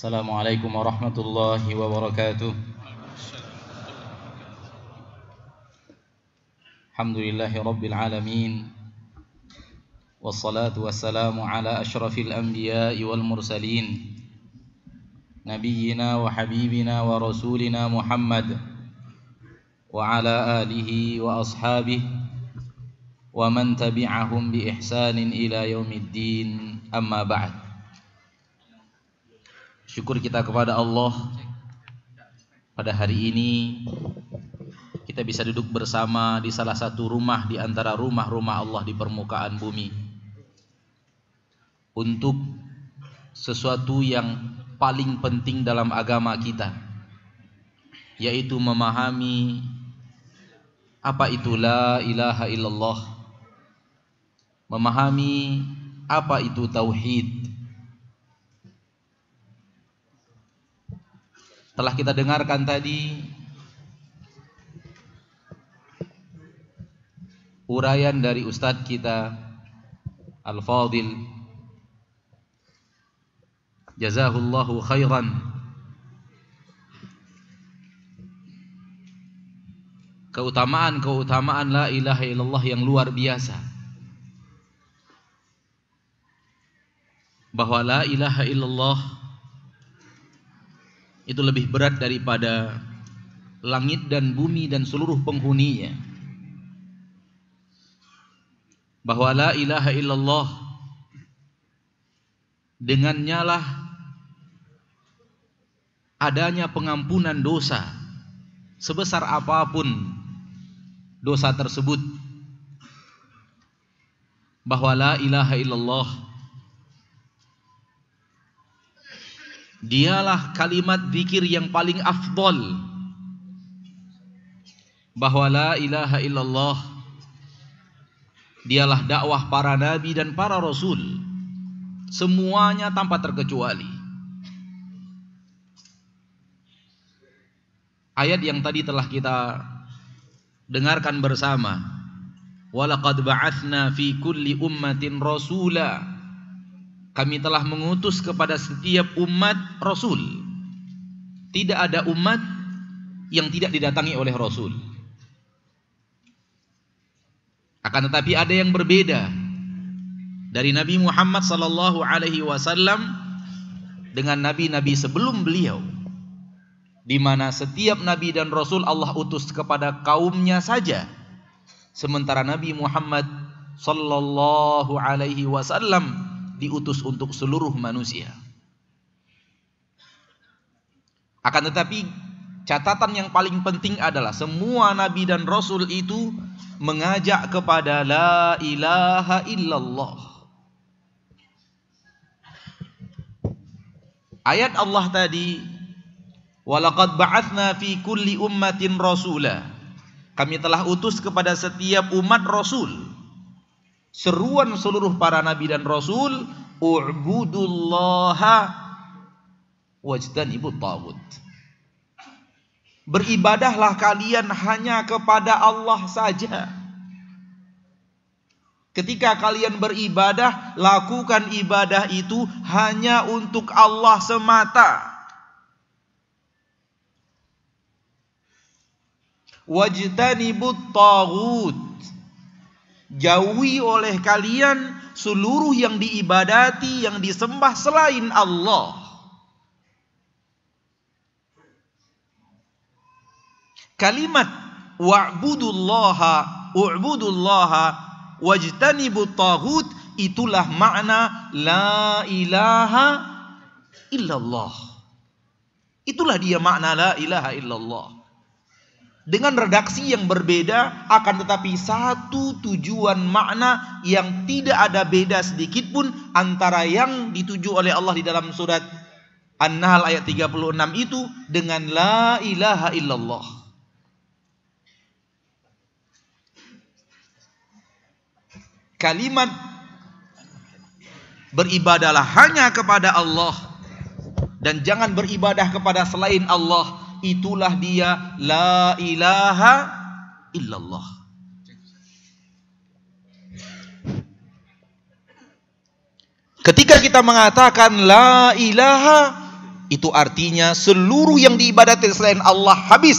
Assalamualaikum warahmatullahi wabarakatuh. Alhamdulillahi rabbil alamin. Wassalatu wassalamu ala ashrafil anbiya'i wal mursalin, nabiyyina wa habibina wa rasulina Muhammad wa ala alihi wa ashabihi wa man tabi'ahum bi ihsanin ila yaumiddin, amma ba'd. Syukur kita kepada Allah, pada hari ini kita bisa duduk bersama di salah satu rumah di antara rumah-rumah Allah di permukaan bumi untuk sesuatu yang paling penting dalam agama kita, yaitu memahami apa itu la ilaha illallah, memahami apa itu tauhid. Telah kita dengarkan tadi uraian dari Ustadz kita Al-Fadil, jazahullahu khairan, keutamaan la ilaha illallah yang luar biasa, bahwa la ilaha illallah itu lebih berat daripada langit dan bumi dan seluruh penghuninya. Bahwa la ilaha illallah dengannya lah adanya pengampunan dosa sebesar apapun dosa tersebut. Bahwa la ilaha illallah dialah kalimat zikir yang paling afdol. Bahwa la ilaha illallah dialah dakwah para nabi dan para rasul, semuanya tanpa terkecuali. Ayat yang tadi telah kita dengarkan bersama, walaqad ba'atsna fi kulli ummatin rasula, kami telah mengutus kepada setiap umat rasul. Tidak ada umat yang tidak didatangi oleh rasul. Akan tetapi ada yang berbeda dari Nabi Muhammad sallallahu alaihi wasallam dengan nabi-nabi sebelum beliau, di mana setiap nabi dan rasul Allah utus kepada kaumnya saja, sementara Nabi Muhammad sallallahu alaihi wasallam diutus untuk seluruh manusia. Akan tetapi catatan yang paling penting adalah semua nabi dan rasul itu mengajak kepada la ilaha illallah. Ayat Allah tadi, walaqad ba'atsna fi kulli ummatin rasula, kami telah utus kepada setiap umat rasul. Seruan seluruh para nabi dan rasul, u'budullaha wajtanibut taghut. Beribadahlah kalian hanya kepada Allah saja. Ketika kalian beribadah, lakukan ibadah itu hanya untuk Allah semata. Wajtanibut taghut, jauhi oleh kalian seluruh yang diibadati, yang disembah selain Allah. Kalimat wa'budullaha wajtanibut taghut, itulah makna la ilaha illallah. Itulah dia makna la ilaha illallah. Dengan redaksi yang berbeda, akan tetapi satu tujuan makna yang tidak ada beda sedikit pun antara yang dituju oleh Allah di dalam surat An-Nahl ayat 36 itu dengan la ilaha illallah. Kalimat beribadahlah hanya kepada Allah dan jangan beribadah kepada selain Allah, itulah dia la ilaha illallah. Ketika kita mengatakan la ilaha, itu artinya seluruh yang diibadati selain Allah habis.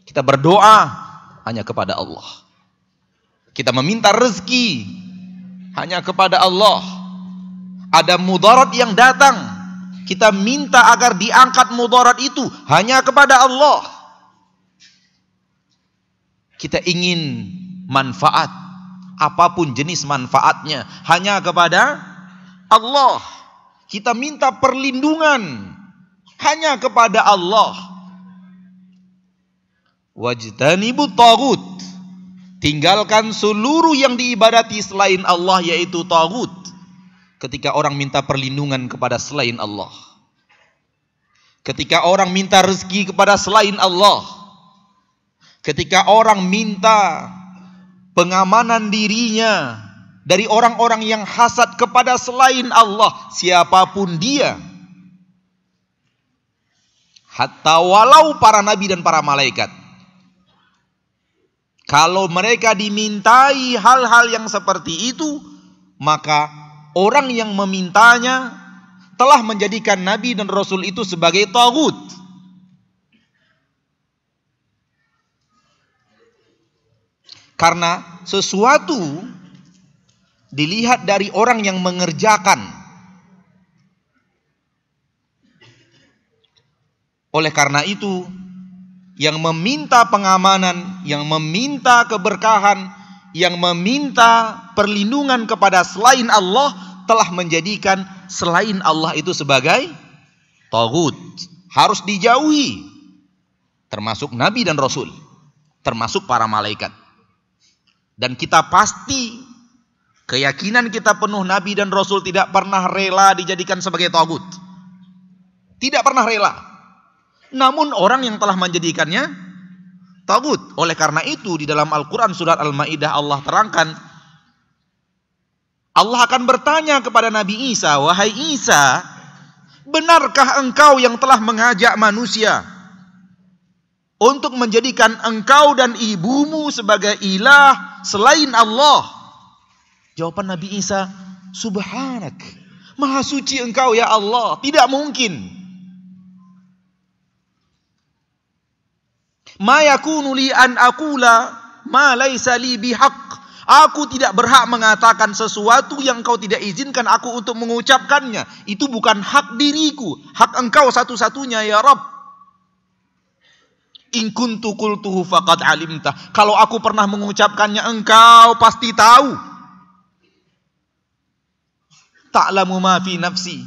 Kita berdoa hanya kepada Allah. Kita meminta rezeki hanya kepada Allah. Ada mudarat yang datang, kita minta agar diangkat mudarat itu hanya kepada Allah. Kita ingin manfaat, apapun jenis manfaatnya, hanya kepada Allah. Kita minta perlindungan hanya kepada Allah. Wajtanibut taghut, tinggalkan seluruh yang diibadati selain Allah, yaitu taghut. Ketika orang minta perlindungan kepada selain Allah, ketika orang minta rezeki kepada selain Allah, ketika orang minta pengamanan dirinya dari orang-orang yang hasad kepada selain Allah, siapapun dia, hatta walau para nabi dan para malaikat, kalau mereka dimintai hal-hal yang seperti itu, maka orang yang memintanya telah menjadikan nabi dan rasul itu sebagai taghut. Karena sesuatu dilihat dari orang yang mengerjakan. Oleh karena itu, yang meminta pengamanan, yang meminta keberkahan, yang meminta perlindungan kepada selain Allah, telah menjadikan selain Allah itu sebagai taghut. Harus dijauhi. Termasuk nabi dan rasul, termasuk para malaikat. Dan kita pasti, keyakinan kita penuh, nabi dan rasul tidak pernah rela dijadikan sebagai taghut. Tidak pernah rela. Namun orang yang telah menjadikannya taghut. Oleh karena itu di dalam Al-Quran surat Al-Ma'idah Allah terangkan, Allah akan bertanya kepada Nabi Isa, wahai Isa, benarkah engkau yang telah mengajak manusia untuk menjadikan engkau dan ibumu sebagai ilah selain Allah? Jawaban Nabi Isa, subhanak, maha suci engkau ya Allah, tidak mungkin. Ma yakunu li an aqula ma laisa li bihaq. Aku tidak berhak mengatakan sesuatu yang kau tidak izinkan aku untuk mengucapkannya. Itu bukan hak diriku, hak engkau satu-satunya ya Rabb. In kuntu qultuhu faqad alimtah. Kalau aku pernah mengucapkannya, engkau pasti tahu. Ta'lamu ma fi nafsi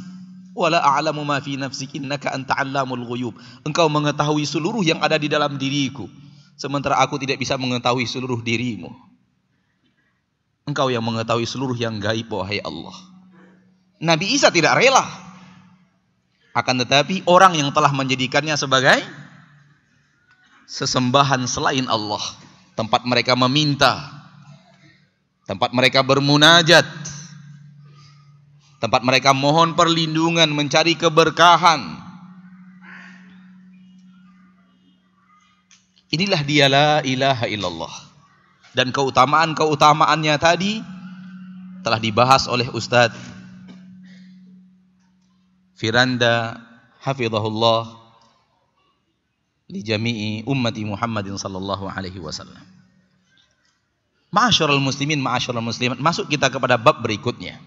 wala a'lamu ma fi nafsik innaka anta 'allamul ghuyub. Engkau mengetahui seluruh yang ada di dalam diriku, sementara aku tidak bisa mengetahui seluruh dirimu. Engkau yang mengetahui seluruh yang gaib, wahai Allah. Nabi Isa tidak rela. Akan tetapi orang yang telah menjadikannya sebagai sesembahan selain Allah, tempat mereka meminta, tempat mereka bermunajat, tempat mereka mohon perlindungan, mencari keberkahan. Inilah dia la ilaha illallah. Dan keutamaan-keutamaannya tadi telah dibahas oleh Ustadz Firanda hafizahullah li jami'i ummati Muhammadin sallallahu alaihi wasallam. Ma'asyiral muslimin, ma'asyiral muslimat, masuk kita kepada bab berikutnya,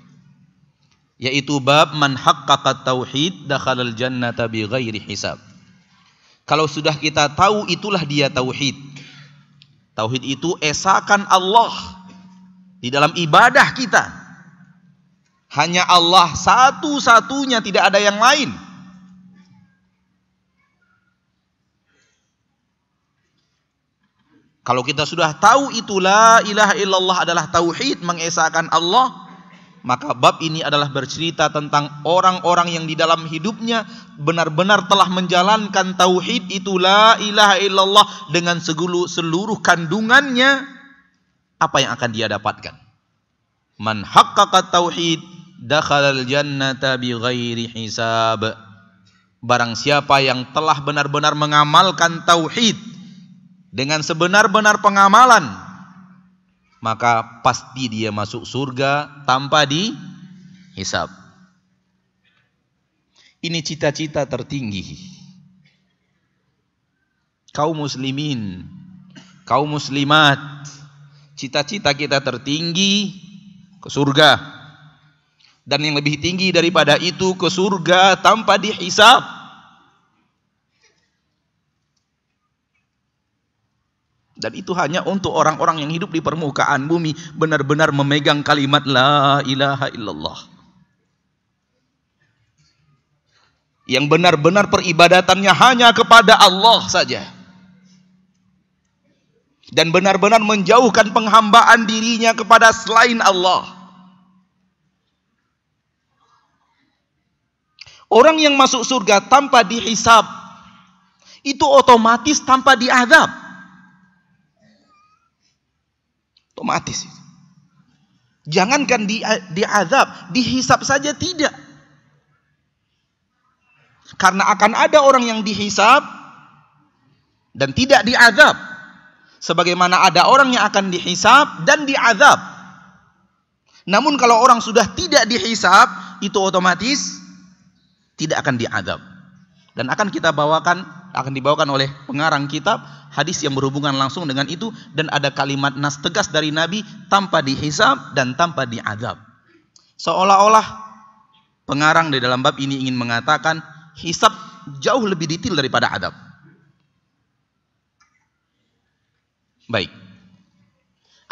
yaitu bab man haqqaqa tauhid dakhalal jannata bighairi hisab. Kalau sudah kita tahu itulah dia tauhid. Tauhid itu esakan Allah di dalam ibadah kita. Hanya Allah satu-satunya, tidak ada yang lain. Kalau kita sudah tahu itu la ilaha illallah adalah tauhid, mengesakan Allah, maka bab ini adalah bercerita tentang orang-orang yang di dalam hidupnya benar-benar telah menjalankan tauhid itu la ilaha illallah dengan seluruh kandungannya. Apa yang akan dia dapatkan? Man haqqaqa tauhid dakhalal jannata bighairi hisab. Barang siapa yang telah benar-benar mengamalkan tauhid dengan sebenar-benar pengamalan, maka pasti dia masuk surga tanpa dihisab. Ini cita-cita tertinggi. Kaum muslimin, kaum muslimat, cita-cita kita tertinggi ke surga. Dan yang lebih tinggi daripada itu, ke surga tanpa dihisab. Dan itu hanya untuk orang-orang yang hidup di permukaan bumi, benar-benar memegang kalimat la ilaha illallah. Yang benar-benar peribadatannya hanya kepada Allah saja. Dan benar-benar menjauhkan penghambaan dirinya kepada selain Allah. Orang yang masuk surga tanpa dihisab, itu otomatis tanpa diazab. Otomatis. Jangankan diazab, dihisab saja tidak. Karena akan ada orang yang dihisab dan tidak diazab. Sebagaimana ada orang yang akan dihisab dan diazab. Namun kalau orang sudah tidak dihisab, itu otomatis tidak akan diazab. Dan akan dibawakan oleh pengarang kitab hadis yang berhubungan langsung dengan itu, dan ada kalimat nas tegas dari Nabi, tanpa dihisab dan tanpa diazab. Seolah-olah pengarang di dalam bab ini ingin mengatakan hisab jauh lebih detail daripada azab. Baik.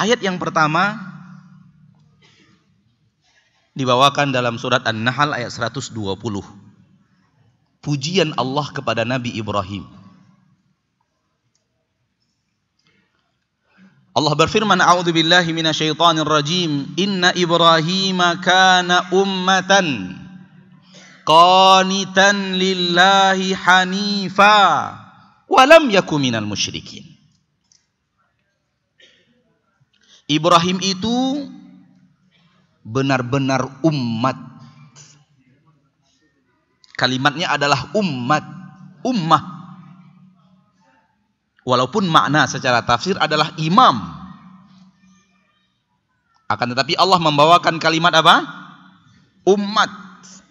Ayat yang pertama dibawakan dalam surat An-Nahl ayat 120. Pujian Allah kepada Nabi Ibrahim. Allah berfirman, a'udzubillahi minasyaitonir rajim, inna Ibrahima kana ummatan qanitan lillahi hanifa wa lam yakun minal musyrikin. Ibrahim itu benar-benar umat. Kalimatnya adalah umat, ummah. Walaupun makna secara tafsir adalah imam. Akan tetapi Allah membawakan kalimat apa? Umat.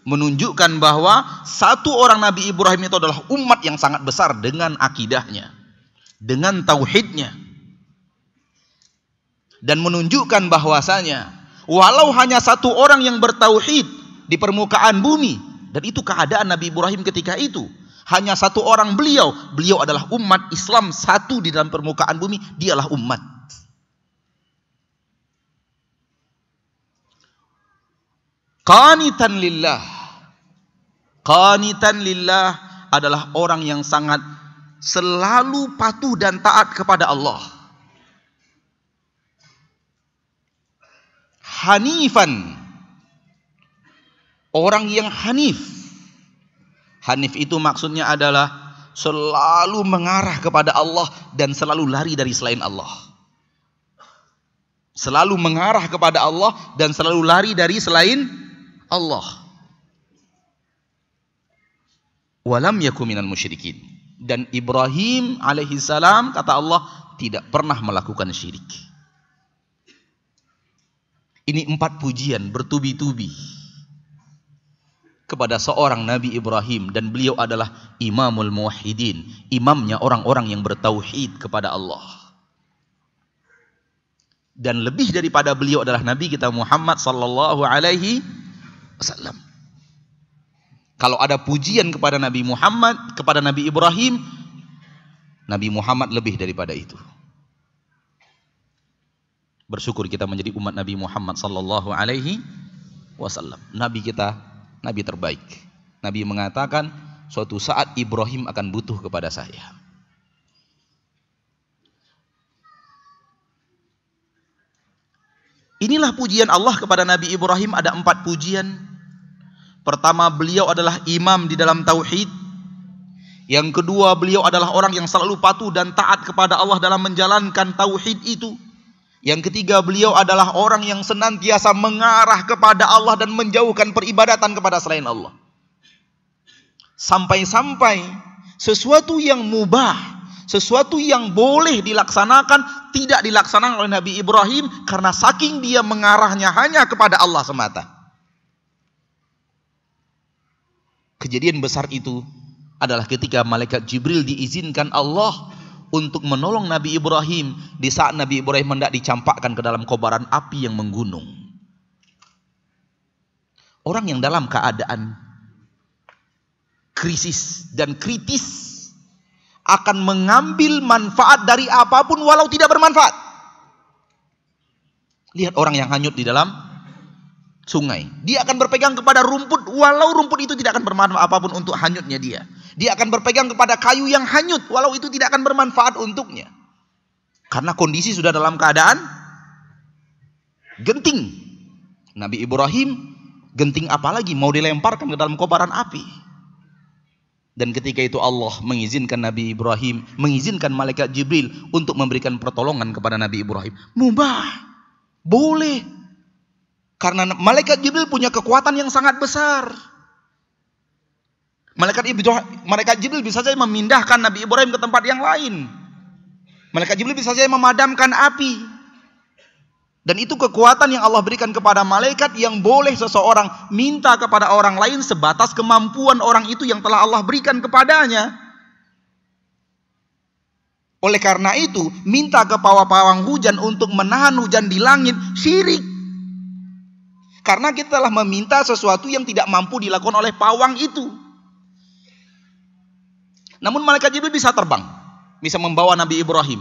Menunjukkan bahwa satu orang Nabi Ibrahim itu adalah umat yang sangat besar dengan akidahnya, dengan tauhidnya. Dan menunjukkan bahwasanya walau hanya satu orang yang bertauhid di permukaan bumi, dan itu keadaan Nabi Ibrahim ketika itu, hanya satu orang beliau adalah umat Islam satu di dalam permukaan bumi, dialah umat. Qanitan lillah. Qanitan lillah adalah orang yang sangat selalu patuh dan taat kepada Allah. Hanifan, orang yang hanif. Hanif itu maksudnya adalah selalu mengarah kepada Allah dan selalu lari dari selain Allah. Selalu mengarah kepada Allah dan selalu lari dari selain Allah. Walam yakum minal musyrikin. Dan Ibrahim alaihissalam, kata Allah, tidak pernah melakukan syirik. Ini 4 pujian bertubi-tubi kepada seorang Nabi Ibrahim, dan beliau adalah imamul muwahhidin, imamnya orang-orang yang bertauhid kepada Allah. Dan lebih daripada beliau adalah Nabi kita Muhammad sallallahu alaihi wasallam. Kalau ada pujian kepada Nabi Muhammad, kepada Nabi Ibrahim, Nabi Muhammad lebih daripada itu. Bersyukur kita menjadi umat Nabi Muhammad sallallahu alaihi wasallam. Nabi kita, nabi terbaik. Nabi mengatakan, suatu saat Ibrahim akan butuh kepada saya. Inilah pujian Allah kepada Nabi Ibrahim. Ada 4 pujian. Pertama, beliau adalah imam di dalam tauhid. Yang kedua, beliau adalah orang yang selalu patuh dan taat kepada Allah dalam menjalankan tauhid itu. Yang ketiga, beliau adalah orang yang senantiasa mengarah kepada Allah dan menjauhkan peribadatan kepada selain Allah. Sampai-sampai sesuatu yang mubah, sesuatu yang boleh dilaksanakan, tidak dilaksanakan oleh Nabi Ibrahim karena saking dia mengarahnya hanya kepada Allah semata. Kejadian besar itu adalah ketika malaikat Jibril diizinkan Allah untuk menolong Nabi Ibrahim di saat Nabi Ibrahim hendak dicampakkan ke dalam kobaran api yang menggunung. Orang yang dalam keadaan krisis dan kritis akan mengambil manfaat dari apapun walau tidak bermanfaat. Lihat orang yang hanyut di dalam sungai. Dia akan berpegang kepada rumput walau rumput itu tidak akan bermanfaat apapun untuk hanyutnya dia. Dia akan berpegang kepada kayu yang hanyut walau itu tidak akan bermanfaat untuknya. Karena kondisi sudah dalam keadaan genting. Nabi Ibrahim genting apalagi mau dilemparkan ke dalam kobaran api. Dan ketika itu Allah mengizinkan Nabi Ibrahim, mengizinkan malaikat Jibril untuk memberikan pertolongan kepada Nabi Ibrahim. Mubah, boleh. Karena malaikat Jibril punya kekuatan yang sangat besar. Malaikat Jibril bisa saja memindahkan Nabi Ibrahim ke tempat yang lain. Malaikat Jibril bisa saja memadamkan api. Dan itu kekuatan yang Allah berikan kepada malaikat yang boleh seseorang minta kepada orang lain sebatas kemampuan orang itu yang telah Allah berikan kepadanya. Oleh karena itu, minta ke pawang hujan untuk menahan hujan di langit syirik. Karena kita telah meminta sesuatu yang tidak mampu dilakukan oleh pawang itu. Namun malaikat Jibril bisa terbang, bisa membawa Nabi Ibrahim,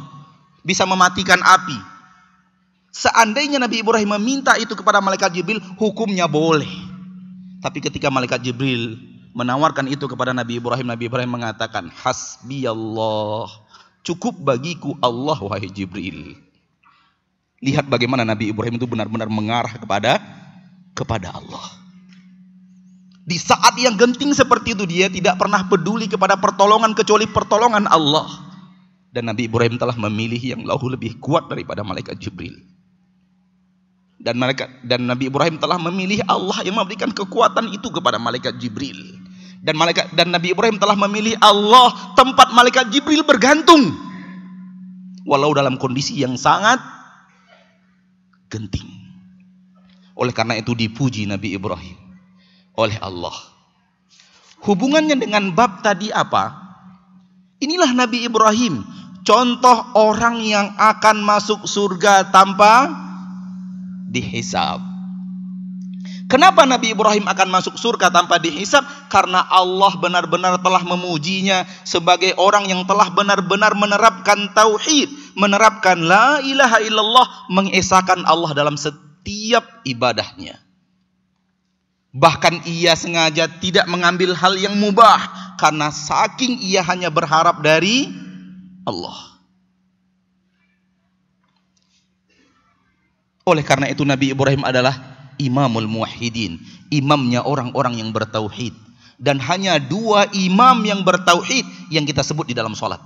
bisa mematikan api. Seandainya Nabi Ibrahim meminta itu kepada malaikat Jibril, hukumnya boleh. Tapi ketika malaikat Jibril menawarkan itu kepada Nabi Ibrahim mengatakan, hasbiyallah, cukup bagiku Allah wahai Jibril. Lihat bagaimana Nabi Ibrahim itu benar-benar mengarah kepada Allah. Di saat yang genting seperti itu dia tidak pernah peduli kepada pertolongan kecuali pertolongan Allah. Dan Nabi Ibrahim telah memilih yang jauh lebih kuat daripada malaikat Jibril. Dan Nabi Ibrahim telah memilih Allah yang memberikan kekuatan itu kepada malaikat Jibril. Dan Nabi Ibrahim telah memilih Allah tempat malaikat Jibril bergantung. Walau dalam kondisi yang sangat genting. Oleh karena itu dipuji Nabi Ibrahim oleh Allah. Hubungannya dengan bab tadi apa? Inilah Nabi Ibrahim, contoh orang yang akan masuk surga tanpa dihisab. Kenapa Nabi Ibrahim akan masuk surga tanpa dihisab? Karena Allah benar-benar telah memujinya sebagai orang yang telah benar-benar menerapkan tauhid, menerapkan la ilaha illallah, mengesahkan Allah dalam setiap ibadahnya. Bahkan ia sengaja tidak mengambil hal yang mubah karena saking ia hanya berharap dari Allah. Oleh karena itu Nabi Ibrahim adalah imamul muwahhidin, imamnya orang-orang yang bertauhid. Dan hanya 2 imam yang bertauhid yang kita sebut di dalam sholat.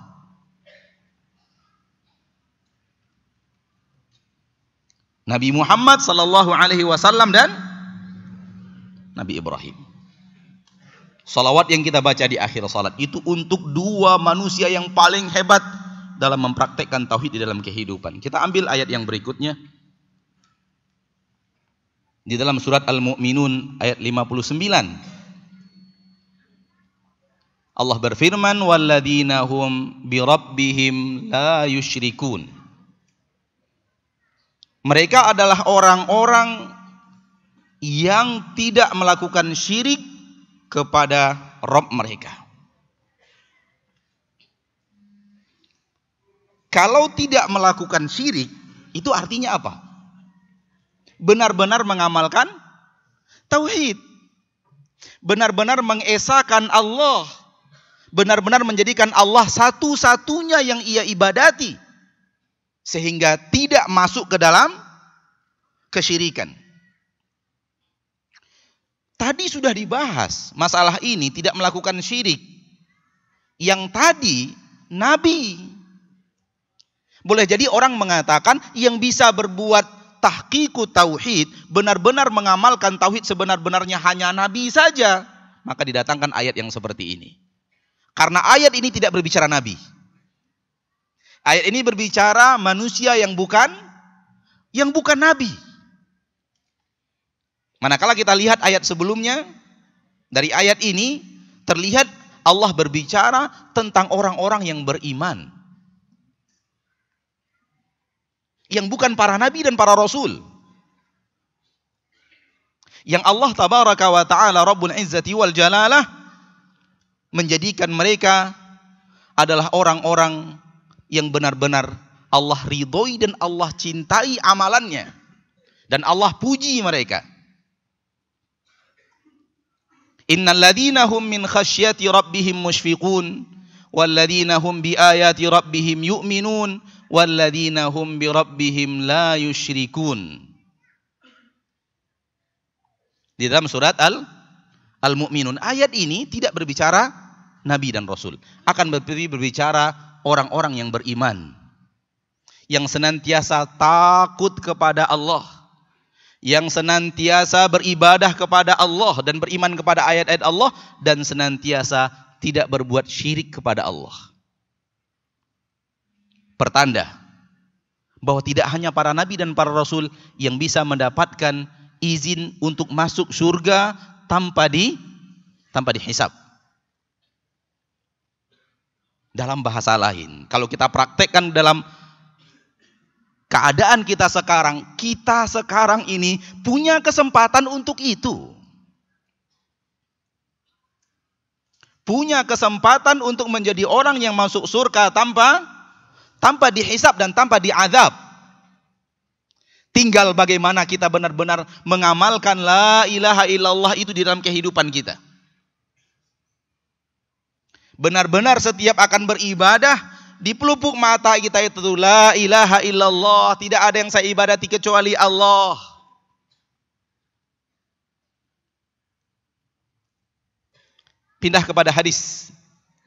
Nabi Muhammad sallallahu alaihi wasallam dan Nabi Ibrahim. Salawat yang kita baca di akhir salat itu untuk 2 manusia yang paling hebat dalam mempraktekkan tauhid di dalam kehidupan. Kita ambil ayat yang berikutnya. Di dalam surat Al-Mu'minun ayat 59. Allah berfirman, walladzina hum birabbihim la yusyrikun. Mereka adalah orang-orang yang tidak melakukan syirik kepada Rabb mereka. Kalau tidak melakukan syirik, itu artinya apa? Benar-benar mengamalkan tauhid, benar-benar mengesahkan Allah, benar-benar menjadikan Allah satu-satunya yang ia ibadati, sehingga tidak masuk ke dalam kesyirikan. Tadi sudah dibahas masalah ini, tidak melakukan syirik. Yang tadi Nabi. Boleh jadi orang mengatakan yang bisa berbuat tahqiqut tauhid, benar-benar mengamalkan tauhid sebenar-benarnya hanya Nabi saja. Maka didatangkan ayat yang seperti ini. Karena ayat ini tidak berbicara Nabi. Ayat ini berbicara manusia yang bukan Nabi. Manakala kita lihat ayat sebelumnya, dari ayat ini terlihat Allah berbicara tentang orang-orang yang beriman, yang bukan para nabi dan para rasul. Yang Allah tabaraka wa ta'ala Rabbul Izzati wal Jalalah menjadikan mereka adalah orang-orang yang benar-benar Allah ridhoi dan Allah cintai amalannya. Dan Allah puji mereka. Innal ladzina hum min khasyati rabbihim musyfiqun wal ladzina hum bi ayati rabbihim yu'minun wal ladzina hum bi rabbihim la yusyrikun. Di dalam surat Al-Mu'minun, ayat ini tidak berbicara nabi dan rasul, akan berbicara orang-orang yang beriman, yang senantiasa takut kepada Allah, yang senantiasa beribadah kepada Allah dan beriman kepada ayat-ayat Allah, dan senantiasa tidak berbuat syirik kepada Allah. Pertanda bahwa tidak hanya para nabi dan para rasul yang bisa mendapatkan izin untuk masuk surga tanpa dihisab. Dalam bahasa lain, kalau kita praktekkan dalam keadaan kita sekarang ini punya kesempatan untuk itu. Punya kesempatan untuk menjadi orang yang masuk surga tanpa dihisab dan tanpa diazab. Tinggal bagaimana kita benar-benar mengamalkan la ilaha illallah itu di dalam kehidupan kita. Benar-benar setiap akan beribadah, di pelupuk mata kita itu la ilaha illallah, tidak ada yang saya ibadati kecuali Allah. Pindah kepada hadis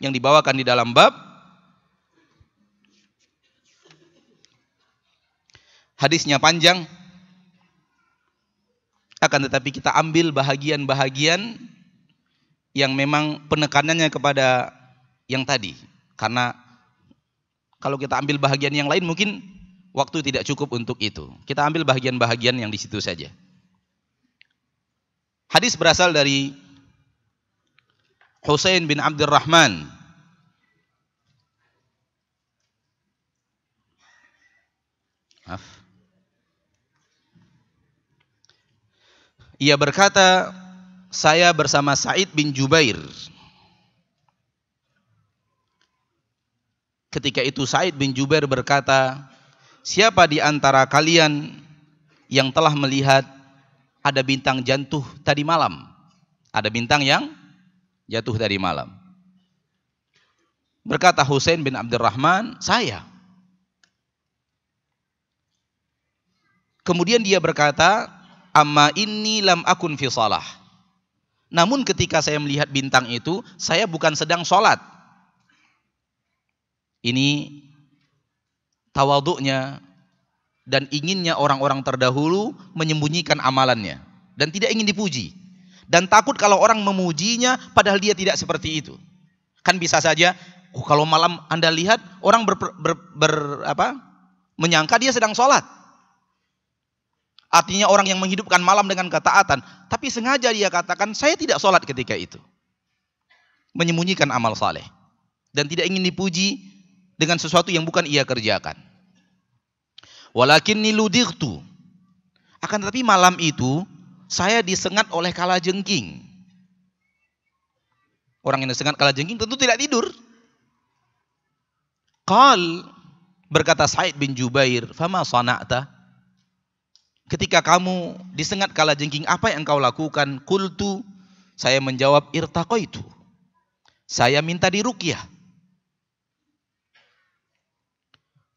yang dibawakan di dalam bab. Hadisnya panjang, akan tetapi kita ambil bahagian-bahagian yang memang penekanannya kepada yang tadi. Karena kalau kita ambil bahagian yang lain mungkin waktu tidak cukup untuk itu. Kita ambil bahagian-bahagian yang di situ saja. Hadis berasal dari Husain bin Abdurrahman. Ia berkata, saya bersama Sa'id bin Jubair. Ketika itu Sa'id bin Jubair berkata, siapa di antara kalian yang telah melihat ada bintang jatuh tadi malam? Ada bintang yang jatuh tadi malam. Berkata Husain bin Abdurrahman, saya. Kemudian dia berkata, amma inni lam akun fi shalah. Namun ketika saya melihat bintang itu, saya bukan sedang sholat. Ini tawaduknya dan inginnya orang-orang terdahulu menyembunyikan amalannya dan tidak ingin dipuji. Dan takut kalau orang memujinya padahal dia tidak seperti itu. Kan bisa saja, kalau malam Anda lihat orang menyangka dia sedang sholat. Artinya orang yang menghidupkan malam dengan ketaatan, tapi sengaja dia katakan saya tidak sholat ketika itu, menyembunyikan amal saleh dan tidak ingin dipuji dengan sesuatu yang bukan ia kerjakan. Walakinni ludightu, akan tetapi malam itu saya disengat oleh kalajengking. Orang yang disengat kalajengking tentu tidak tidur. Qal, berkata Sa'id bin Jubair, fama sana'ta? Ketika kamu disengat kalajengking, apa yang engkau lakukan? Qultu, saya menjawab, irtaqaitu, saya minta diruqyah.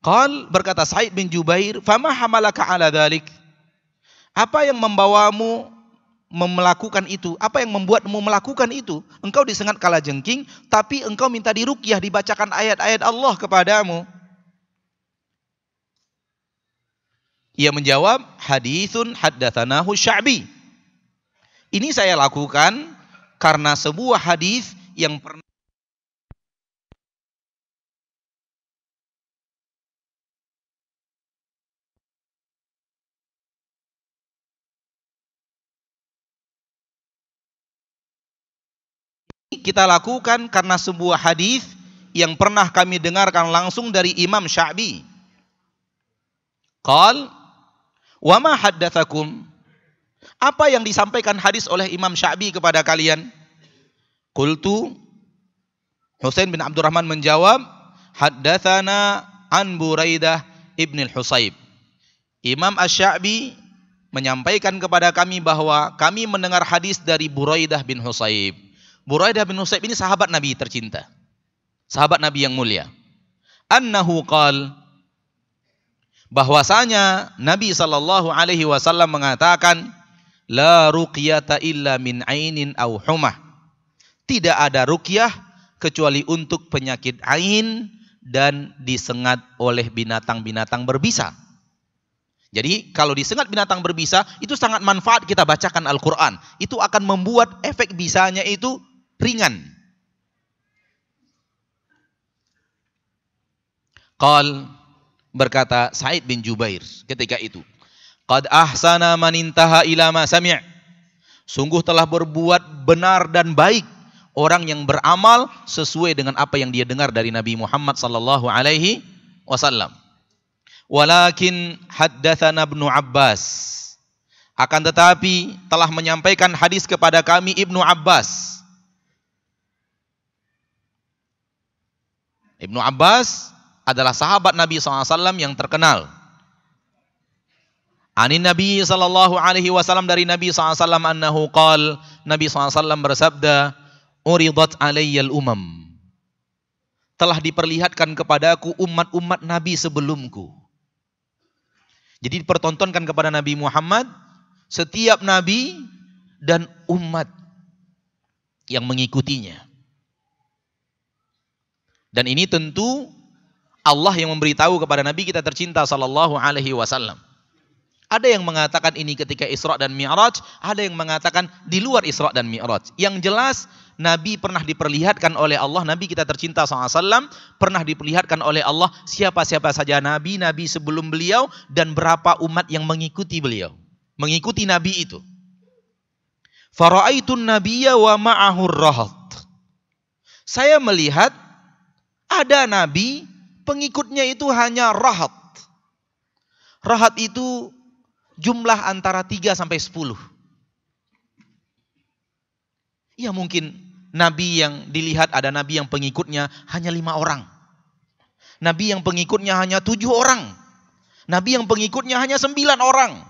Qal, berkata Sa'id bin Jubair, fama hamalaka ala dhalik? Apa yang membawamu melakukan itu? Apa yang membuatmu melakukan itu? Engkau disengat kalajengking, tapi engkau minta diruqyah, dibacakan ayat-ayat Allah kepadamu. Ia menjawab, hadithun haddatsanahu Sya'bi. Ini saya lakukan karena sebuah hadis yang pernah kita lakukan karena sebuah hadis yang pernah kami dengarkan langsung dari Imam Sya'bi. Qal, wa ma haddatsakum? Apa yang disampaikan hadis oleh Imam Sya'bi kepada kalian? Qultu, Husain bin Abdurrahman menjawab, haddatsana an Buraidah ibn al-Husayb. Imam Asy-Sya'bi menyampaikan kepada kami bahwa kami mendengar hadis dari Buraidah bin Husayb. Buraidah bin Husayb ini sahabat Nabi tercinta, sahabat Nabi yang mulia. Annahu qal, bahwasanya Nabi SAW mengatakan, la ruqyata illa min ainin aw humah. Tidak ada ruqyah kecuali untuk penyakit ain dan disengat oleh binatang-binatang berbisa. Jadi kalau disengat binatang berbisa, itu sangat manfaat kita bacakan Al-Quran. Itu akan membuat efek bisanya itu ringan. Qal, berkata Sa'id bin Jubair ketika itu, qad ahsana man intaha ila ma sami'. Sungguh telah berbuat benar dan baik orang yang beramal sesuai dengan apa yang dia dengar dari Nabi Muhammad sallallahu alaihi wasallam. Walakin haddatsana Ibnu Abbas. Akan tetapi telah menyampaikan hadis kepada kami Ibnu Abbas. Ibnu Abbas adalah sahabat Nabi SAW yang terkenal. Anin Nabi sallallahu alaihi wasallam, dari Nabi SAW annahu qal, Nabi SAW bersabda, uridat alayyal umam. Telah diperlihatkan kepadaku umat-umat Nabi sebelumku. Jadi dipertontonkan kepada Nabi Muhammad setiap nabi dan umat yang mengikutinya. Dan ini tentu Allah yang memberitahu kepada Nabi kita tercinta sallallahu alaihi wasallam. Ada yang mengatakan ini ketika Isra dan Mi'raj, ada yang mengatakan di luar Isra dan Mi'raj. Yang jelas Nabi pernah diperlihatkan oleh Allah, Nabi kita tercinta SAW pernah diperlihatkan oleh Allah siapa-siapa saja Nabi sebelum beliau dan berapa umat yang mengikuti beliau, mengikuti Nabi itu. Fara'aitun nabiyya wa ma'ahur rahat. Saya melihat ada Nabi, pengikutnya itu hanya rahat. Rahat itu jumlah antara 3 sampai 10. Ya mungkin Nabi yang dilihat, ada Nabi yang pengikutnya hanya 5 orang. Nabi yang pengikutnya hanya 7 orang. Nabi yang pengikutnya hanya 9 orang.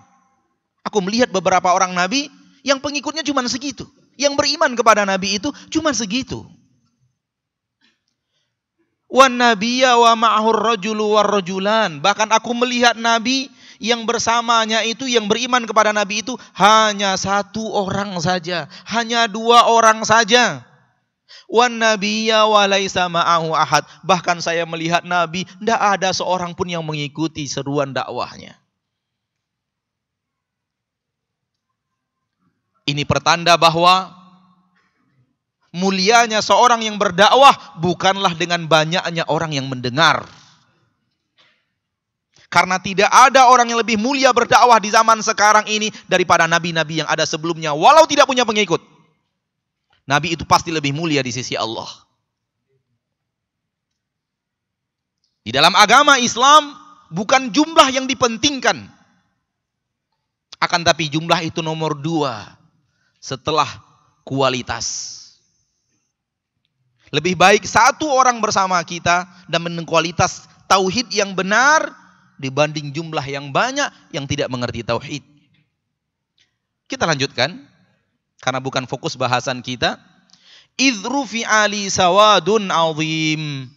Aku melihat beberapa orang Nabi yang pengikutnya cuma segitu. Yang beriman kepada Nabi itu cuma segitu. Wan nabiyya wa ma'ahur rajulu war rajulan. Bahkan aku melihat Nabi yang bersamanya itu, yang beriman kepada Nabi itu hanya 1 orang saja, hanya 2 orang saja. Wan nabiyya wa laisa ma'ahu ahad. Bahkan saya melihat Nabi tidak ada seorang pun yang mengikuti seruan dakwahnya. Ini pertanda bahwa mulianya seorang yang berdakwah bukanlah dengan banyaknya orang yang mendengar. Karena tidak ada orang yang lebih mulia berdakwah di zaman sekarang ini daripada nabi-nabi yang ada sebelumnya. Walau tidak punya pengikut, Nabi itu pasti lebih mulia di sisi Allah. Di dalam agama Islam bukan jumlah yang dipentingkan, akan tapi jumlah itu nomor 2 setelah kualitas. Lebih baik 1 orang bersama kita dan kualitas tauhid yang benar dibanding jumlah yang banyak yang tidak mengerti tauhid. Kita lanjutkan karena bukan fokus bahasan kita. Idrufi ali sawadun azim.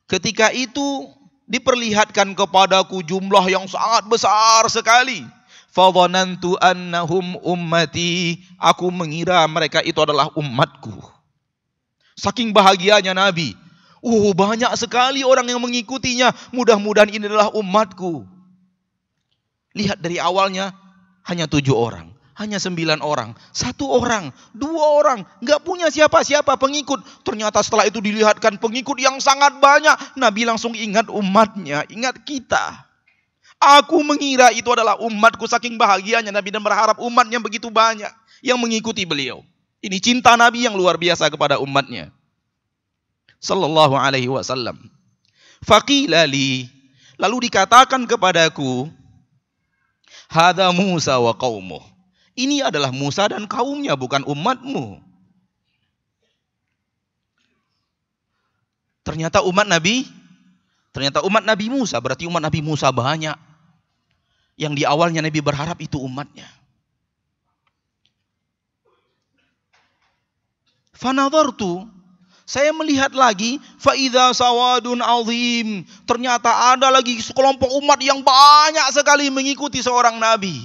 Ketika itu diperlihatkan kepadaku jumlah yang sangat besar sekali. Fadhanantu annahum ummati. Aku mengira mereka itu adalah umatku. Saking bahagianya Nabi. Banyak sekali orang yang mengikutinya. Mudah-mudahan ini adalah umatku. Lihat dari awalnya hanya 7 orang, hanya 9 orang, 1 orang, 2 orang, nggak punya siapa-siapa pengikut. Ternyata setelah itu dilihatkan pengikut yang sangat banyak. Nabi langsung ingat umatnya, ingat kita. Aku mengira itu adalah umatku. Saking bahagianya Nabi dan berharap umatnya begitu banyak yang mengikuti beliau. Ini cinta Nabi yang luar biasa kepada umatnya. Sallallahu alaihi wasallam. Faqila li, lalu dikatakan kepadaku, hadza Musa wa qaumuh. Ini adalah Musa dan kaumnya, bukan umatmu. Ternyata umat Nabi Musa, berarti umat Nabi Musa banyak. Yang di awalnya Nabi berharap itu umatnya. Fanadhartu, saya melihat lagi, faidza sawadun azim, ternyata ada lagi sekelompok umat yang banyak sekali mengikuti seorang nabi.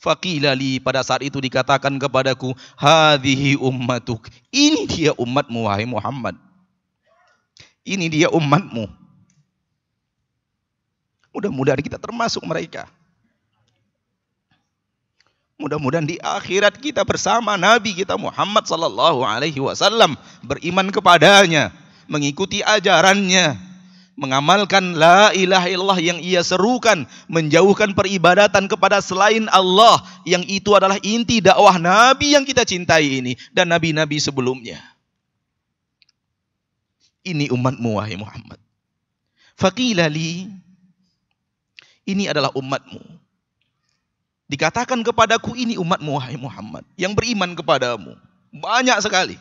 Faqila li, pada saat itu dikatakan kepadaku, hadhihi ummatuk, ini dia umatmu wahai Muhammad. Ini dia umatmu. Mudah-mudahan kita termasuk mereka. Mudah-mudahan di akhirat kita bersama Nabi kita Muhammad sallallahu alaihi wasallam, beriman kepadanya, mengikuti ajarannya, mengamalkan la ilaha illallah yang ia serukan, menjauhkan peribadatan kepada selain Allah, yang itu adalah inti dakwah Nabi yang kita cintai ini dan nabi-nabi sebelumnya. Ini umatmu wahai Muhammad. Faqila li, ini adalah umatmu. Dikatakan kepadaku, ini umatmu wahai Muhammad yang beriman kepadamu. Banyak sekali.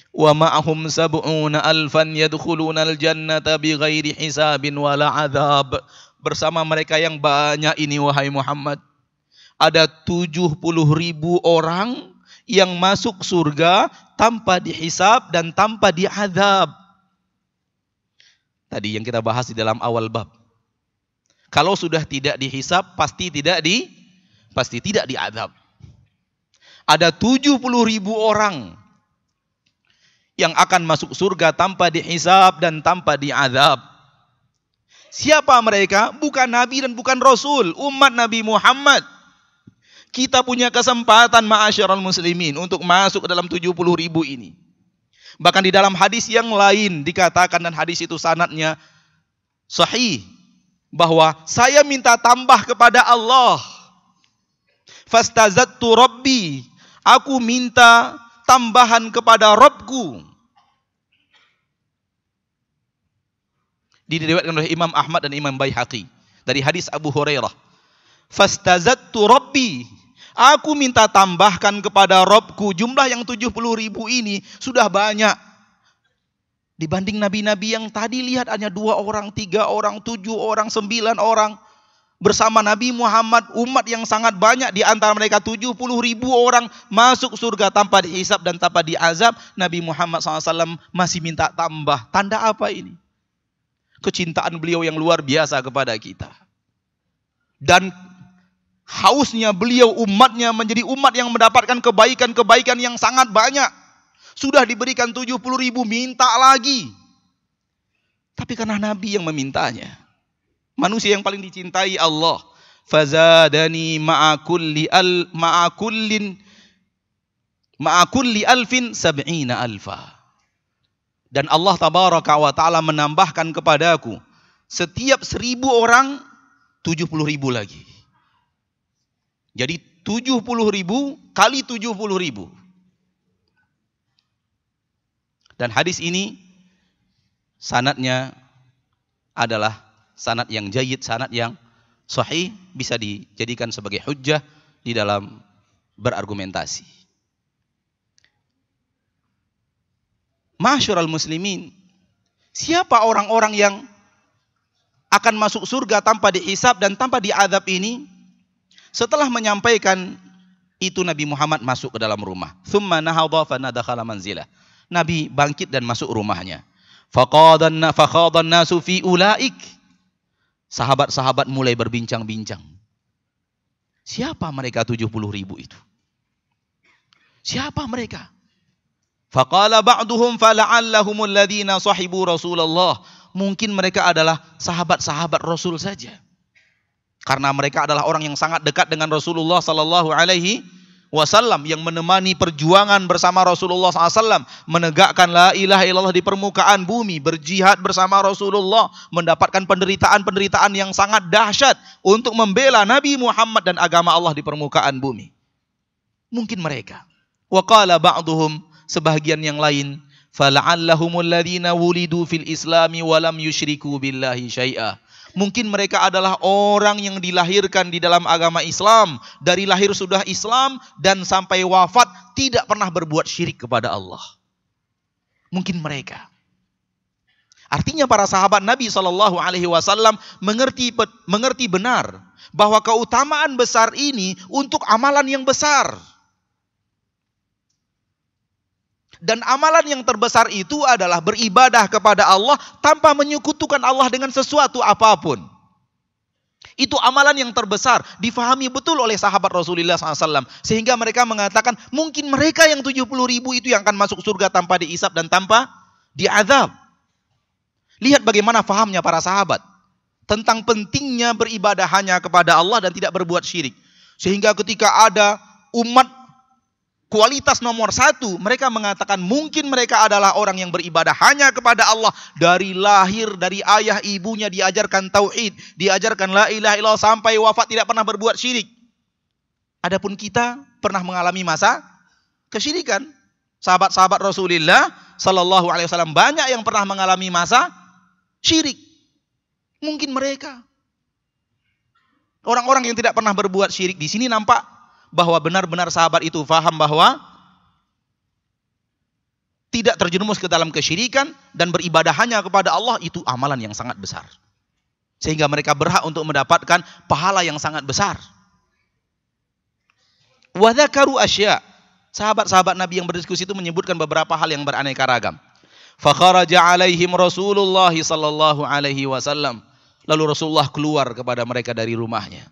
Wa ma'ahum sab'una alfan yadkhuluna al-jannata bighairi hisabin wala adzab. Bersama mereka yang banyak ini wahai Muhammad, ada 70.000 orang yang masuk surga tanpa dihisab dan tanpa diazab. Tadi yang kita bahas di dalam awal bab. Kalau sudah tidak dihisab, pasti tidak diazab. Ada 70.000 orang yang akan masuk surga tanpa dihisab dan tanpa diazab. Siapa mereka? Bukan Nabi dan bukan Rasul, umat Nabi Muhammad. Kita punya kesempatan ma'asyiral muslimin untuk masuk ke dalam 70.000 ini. Bahkan di dalam hadis yang lain dikatakan, dan hadis itu sanadnya sahih, bahwa saya minta tambah kepada Allah. Fastazattu Rabbi, aku minta tambahan kepada Rabbku. Diriwayatkan oleh Imam Ahmad dan Imam Baihaqi dari hadis Abu Hurairah. Fastazattu Rabbi, aku minta tambahkan kepada Rabbku. Jumlah yang 70.000 ini sudah banyak. Dibanding nabi-nabi yang tadi, lihat hanya 2 orang, 3 orang, 7 orang, 9 orang. Bersama Nabi Muhammad, umat yang sangat banyak, di antara mereka 70.000 orang masuk surga tanpa dihisab dan tanpa diazab. Nabi Muhammad SAW masih minta tambah. Tanda apa ini? Kecintaan beliau yang luar biasa kepada kita. Dan hausnya beliau umatnya menjadi umat yang mendapatkan kebaikan-kebaikan yang sangat banyak. Sudah diberikan 70.000, minta lagi. Tapi karena Nabi yang memintanya. Manusia yang paling dicintai Allah. Fazadani ma'akulli alfin sab'ina alfa. Dan Allah tabaraka wa ta'ala menambahkan kepadaku, setiap 1.000 orang, 70.000 lagi. Jadi 70.000 kali 70.000. Dan hadis ini sanadnya adalah sanad yang jayyid, sanad yang sahih, bisa dijadikan sebagai hujjah di dalam berargumentasi. Ma'asyiral muslimin, siapa orang-orang yang akan masuk surga tanpa dihisab dan tanpa diazab ini? Setelah menyampaikan itu, Nabi Muhammad masuk ke dalam rumah. Tsumma nahadha fa nadakhala manzilah. Nabi bangkit dan masuk rumahnya. Faqadan nasu fi ulaik. Sahabat-sahabat mulai berbincang-bincang. Siapa mereka 70.000 itu? Siapa mereka? Faqala ba'duhum fala'allahumul ladzina sahibu Rasulullah. Mungkin mereka adalah sahabat-sahabat Rasul saja. Karena mereka adalah orang yang sangat dekat dengan Rasulullah sallallahu alaihi wasallam, yang menemani perjuangan bersama Rasulullah SAW, menegakkan la ilaha illallah di permukaan bumi, berjihad bersama Rasulullah, mendapatkan penderitaan-penderitaan yang sangat dahsyat untuk membela Nabi Muhammad dan agama Allah di permukaan bumi. Mungkin mereka. Wa qala ba'duhum, sebahagian yang lain, fala'allahumul ladzina wulidu fil islami wa lam yusyriku billahi syai'a. Mungkin mereka adalah orang yang dilahirkan di dalam agama Islam, dari lahir sudah Islam dan sampai wafat tidak pernah berbuat syirik kepada Allah. Mungkin mereka. Artinya para sahabat Nabi SAW mengerti benar bahwa keutamaan besar ini untuk amalan yang besar. Dan amalan yang terbesar itu adalah beribadah kepada Allah tanpa menyekutukan Allah dengan sesuatu apapun. Itu amalan yang terbesar, difahami betul oleh sahabat Rasulullah SAW. Sehingga mereka mengatakan, mungkin mereka yang 70.000 itu yang akan masuk surga tanpa dihisab dan tanpa diazab. Lihat bagaimana fahamnya para sahabat tentang pentingnya beribadah hanya kepada Allah dan tidak berbuat syirik. Sehingga ketika ada umat kualitas nomor 1, mereka mengatakan mungkin mereka adalah orang yang beribadah hanya kepada Allah. Dari lahir, dari ayah ibunya diajarkan tauhid, diajarkan la ilaha illallah sampai wafat tidak pernah berbuat syirik. Adapun kita pernah mengalami masa kesyirikan. Sahabat-sahabat Rasulullah sallallahu alaihi wasallam banyak yang pernah mengalami masa syirik. Mungkin mereka orang-orang yang tidak pernah berbuat syirik. Di sini nampak bahwa benar-benar sahabat itu faham bahwa tidak terjerumus ke dalam kesyirikan dan beribadah hanya kepada Allah itu amalan yang sangat besar. Sehingga mereka berhak untuk mendapatkan pahala yang sangat besar. Wa dzakaru asya. Sahabat-sahabat Nabi yang berdiskusi itu menyebutkan beberapa hal yang beraneka ragam. Fa kharaja alaihim Rasulullah sallallahu alaihi wasallam. Lalu Rasulullah keluar kepada mereka dari rumahnya.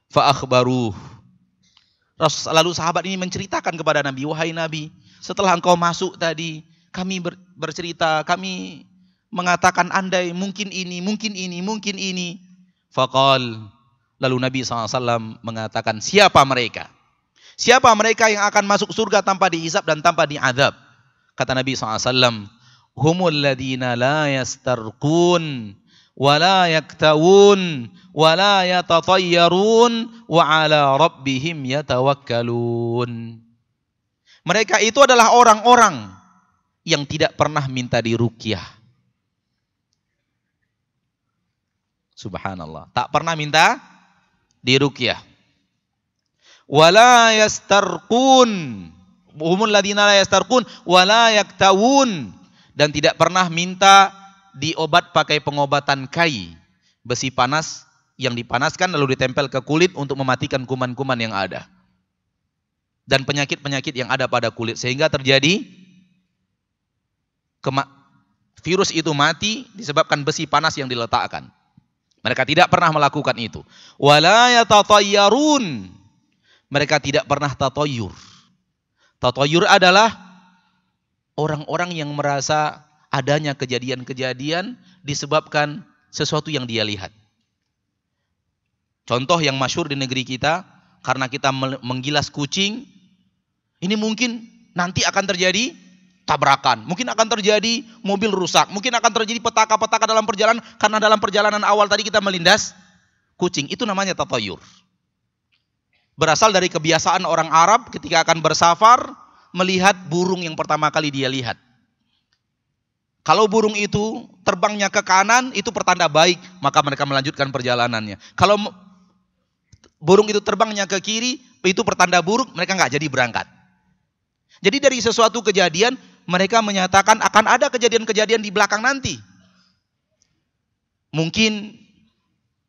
Fa akhbaruh. Lalu sahabat ini menceritakan kepada Nabi, wahai Nabi, setelah engkau masuk tadi, kami bercerita, kami mengatakan andai mungkin ini, mungkin ini, mungkin ini. Faqal, lalu Nabi SAW mengatakan, siapa mereka? Siapa mereka yang akan masuk surga tanpa dihisab dan tanpa diazab? Kata Nabi SAW, humul ladina la yastarqun, wala yaktawun, wala yatatayyarun, wa ala rabbihim yatawakkalun. Mereka itu adalah orang-orang yang tidak pernah minta diruqyah. Subhanallah, tak pernah minta diruqyah. Wala yastarqun, humul ladina la yastarqun, wala yaktawun, dan tidak pernah minta diobat pakai pengobatan kai, besi panas yang dipanaskan lalu ditempel ke kulit untuk mematikan kuman-kuman yang ada dan penyakit-penyakit yang ada pada kulit sehingga terjadi virus itu mati disebabkan besi panas yang diletakkan. Mereka tidak pernah melakukan itu. Wala yatatayyarun, mereka tidak pernah tatayyur. Tatayyur adalah orang-orang yang merasa adanya kejadian-kejadian disebabkan sesuatu yang dia lihat. Contoh yang masyhur di negeri kita, karena kita menggilas kucing, ini mungkin nanti akan terjadi tabrakan, mungkin akan terjadi mobil rusak, mungkin akan terjadi petaka-petaka dalam perjalanan, karena dalam perjalanan awal tadi kita melindas kucing. Itu namanya tatayur. Berasal dari kebiasaan orang Arab ketika akan bersafar, melihat burung yang pertama kali dia lihat. Kalau burung itu terbangnya ke kanan, itu pertanda baik, maka mereka melanjutkan perjalanannya. Kalau burung itu terbangnya ke kiri, itu pertanda buruk, mereka nggak jadi berangkat. Jadi dari sesuatu kejadian, mereka menyatakan akan ada kejadian-kejadian di belakang nanti. Mungkin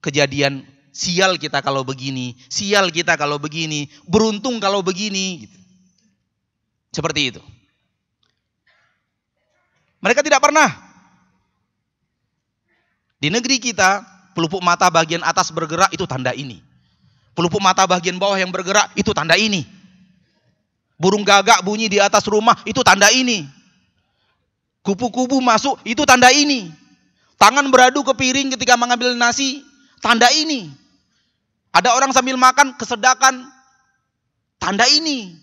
kejadian sial kita kalau begini, sial kita kalau begini, beruntung kalau begini. Gitu. Seperti itu. Mereka tidak pernah. Di negeri kita, pelupuk mata bagian atas bergerak, itu tanda ini. Pelupuk mata bagian bawah yang bergerak, itu tanda ini. Burung gagak bunyi di atas rumah, itu tanda ini. Kupu-kupu masuk, itu tanda ini. Tangan beradu ke piring ketika mengambil nasi, tanda ini. Ada orang sambil makan, kesedakan, tanda ini.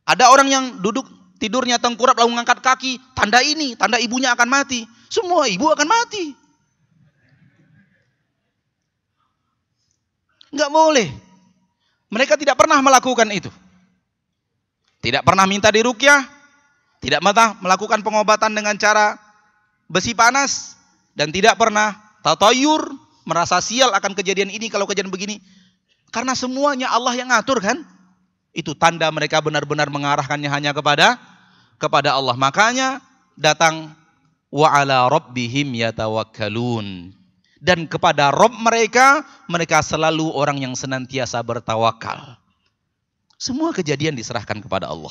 Ada orang yang duduk tidurnya tengkurap lalu mengangkat kaki, tanda ini, tanda ibunya akan mati. Semua ibu akan mati. Enggak boleh. Mereka tidak pernah melakukan itu. tidak pernah minta diruqyah, tidak pernah melakukan pengobatan dengan cara besi panas, dan tidak pernah tatayur, merasa sial akan kejadian ini kalau kejadian begini. Karena semuanya Allah yang ngatur kan? Itu tanda mereka benar-benar mengarahkannya hanya kepada Allah. Makanya datang wa ala rabbihim yatawakkalun. Dan kepada Rabb mereka selalu orang yang senantiasa bertawakal. Semua kejadian diserahkan kepada Allah.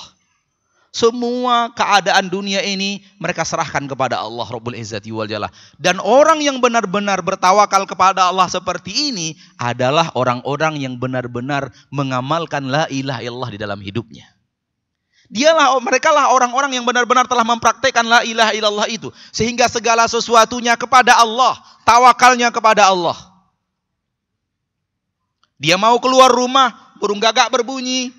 Semua keadaan dunia ini mereka serahkan kepada Allah Rabbul Izzati wal Jalal. Dan orang yang benar-benar bertawakal kepada Allah seperti ini adalah orang-orang yang benar-benar mengamalkan la ilaha illallah di dalam hidupnya. Mereka lah orang-orang yang benar-benar telah mempraktekkan la ilaha illallah itu. Sehingga segala sesuatunya kepada Allah. Tawakalnya kepada Allah. Dia mau keluar rumah, burung gagak berbunyi.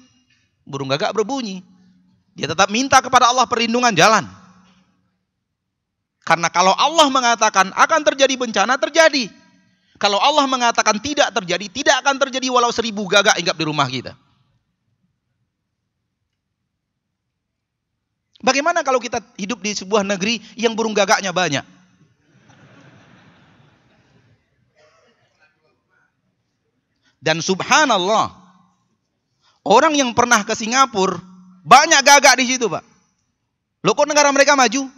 Dia tetap minta kepada Allah perlindungan jalan. Karena kalau Allah mengatakan akan terjadi bencana, terjadi. Kalau Allah mengatakan tidak terjadi, tidak akan terjadi walau 1000 gagak hinggap di rumah kita. Bagaimana kalau kita hidup di sebuah negeri yang burung gagaknya banyak? Dan subhanallah, orang yang pernah ke Singapura, banyak gagak di situ, Pak. Loh, kok negara mereka maju?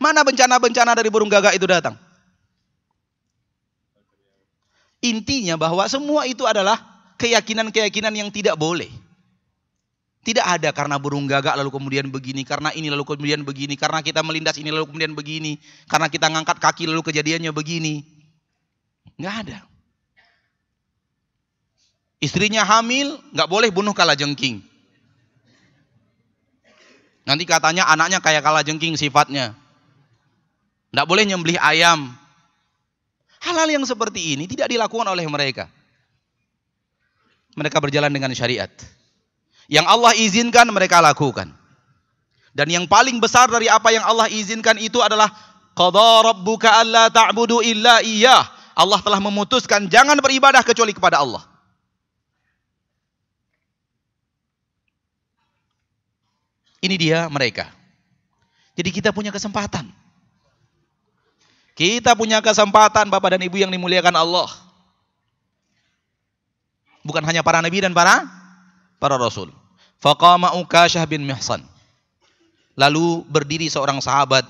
Mana bencana-bencana dari burung gagak itu datang? Intinya bahwa semua itu adalah keyakinan-keyakinan yang tidak boleh. Tidak ada karena burung gagak lalu kemudian begini, karena ini lalu kemudian begini, karena kita melindas ini lalu kemudian begini, karena kita ngangkat kaki lalu kejadiannya begini. Nggak ada. Istrinya hamil, nggak boleh bunuh kalajengking. Nanti katanya anaknya kayak kalajengking sifatnya. Nggak boleh nyembelih ayam. Hal-hal yang seperti ini tidak dilakukan oleh mereka. Mereka berjalan dengan syariat. Yang Allah izinkan mereka lakukan. Dan yang paling besar dari apa yang Allah izinkan itu adalah qadha rabbuka alla ta'budu illa iyyah. Allah telah memutuskan jangan beribadah kecuali kepada Allah. Ini dia mereka. Jadi kita punya kesempatan. Kita punya kesempatan Bapak dan Ibu yang dimuliakan Allah. Bukan hanya para nabi dan para rasul. Faqama Ukasyah bin Mihsan. Lalu berdiri seorang sahabat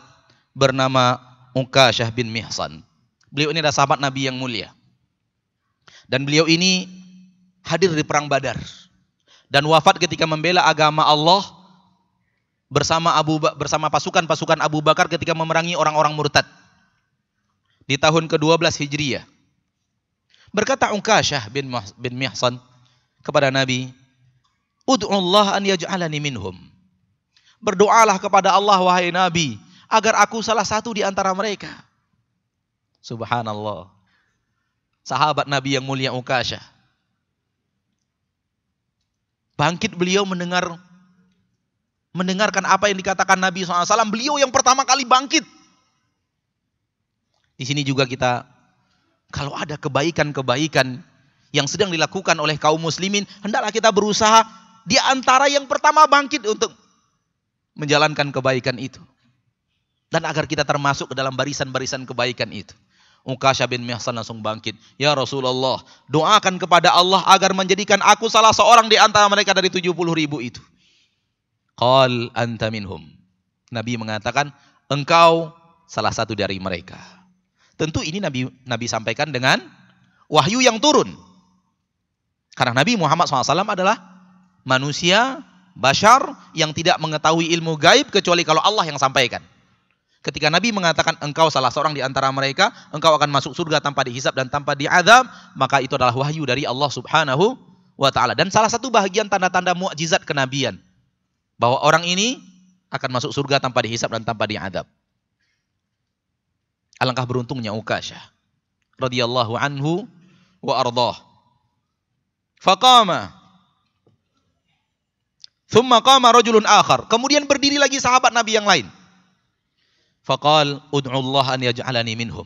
bernama Ukasyah bin Mihsan. Beliau ini adalah sahabat Nabi yang mulia. Dan beliau ini hadir di perang Badar. Dan wafat ketika membela agama Allah bersama pasukan-pasukan Abu Bakar ketika memerangi orang-orang murtad. Di tahun ke-12 Hijriah. Berkata Ukasyah bin Mihsan kepada Nabi, Ud'ullah an yaj'alani minhum. Berdoalah kepada Allah wahai Nabi agar aku salah satu di antara mereka. Subhanallah. Sahabat Nabi yang mulia Ukasyah. Bangkit beliau mendengarkan apa yang dikatakan Nabi SAW. Beliau yang pertama kali bangkit. Di sini juga kita, kalau ada kebaikan-kebaikan yang sedang dilakukan oleh kaum muslimin, hendaklah kita berusaha di antara yang pertama bangkit untuk menjalankan kebaikan itu. Dan agar kita termasuk ke dalam barisan-barisan kebaikan itu. Ukasyah bin Mihsan langsung bangkit. Ya Rasulullah, doakan kepada Allah agar menjadikan aku salah seorang di antara mereka dari 70.000 itu. Qal anta minhum. Nabi mengatakan, engkau salah satu dari mereka. Tentu ini Nabi sampaikan dengan wahyu yang turun. Karena Nabi Muhammad SAW adalah manusia, bashar, yang tidak mengetahui ilmu gaib kecuali kalau Allah yang sampaikan. Ketika Nabi mengatakan engkau salah seorang di antara mereka, engkau akan masuk surga tanpa dihisab dan tanpa diazab, maka itu adalah wahyu dari Allah Subhanahu wa ta'ala. Dan salah satu bahagian tanda-tanda mukjizat kenabian, bahwa orang ini akan masuk surga tanpa dihisab dan tanpa diazab. Alangkah beruntungnya Ukasyah radhiyallahu anhu wa ardhah. Faqama. Thumma qama rajulun akhar. Kemudian berdiri lagi sahabat Nabi yang lain. Faqal ud'ullah an yaj'alani minhum.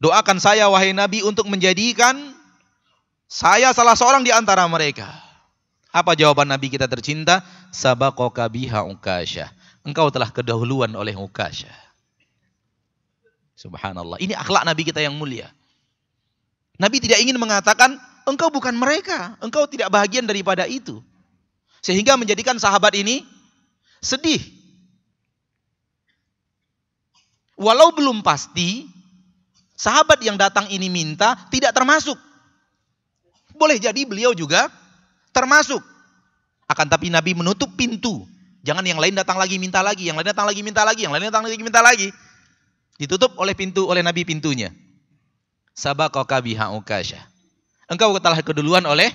Doakan saya wahai Nabi untuk menjadikan saya salah seorang di antara mereka. Apa jawaban Nabi kita tercinta? Sabaqaka biha Ukasyah. Engkau telah kedahuluan oleh Ukasyah. Subhanallah. Ini akhlak Nabi kita yang mulia. Nabi tidak ingin mengatakan, engkau bukan mereka. Engkau tidak bahagian daripada itu. Sehingga menjadikan sahabat ini sedih. Walau belum pasti, sahabat yang datang ini minta tidak termasuk. Boleh jadi beliau juga termasuk. Akan tapi Nabi menutup pintu. Jangan yang lain datang lagi minta lagi, yang lain datang lagi minta lagi, yang lain datang lagi minta lagi. Ditutup oleh Nabi pintunya. Sabaqaka biha Ukasyah. Engkau telah keduluan oleh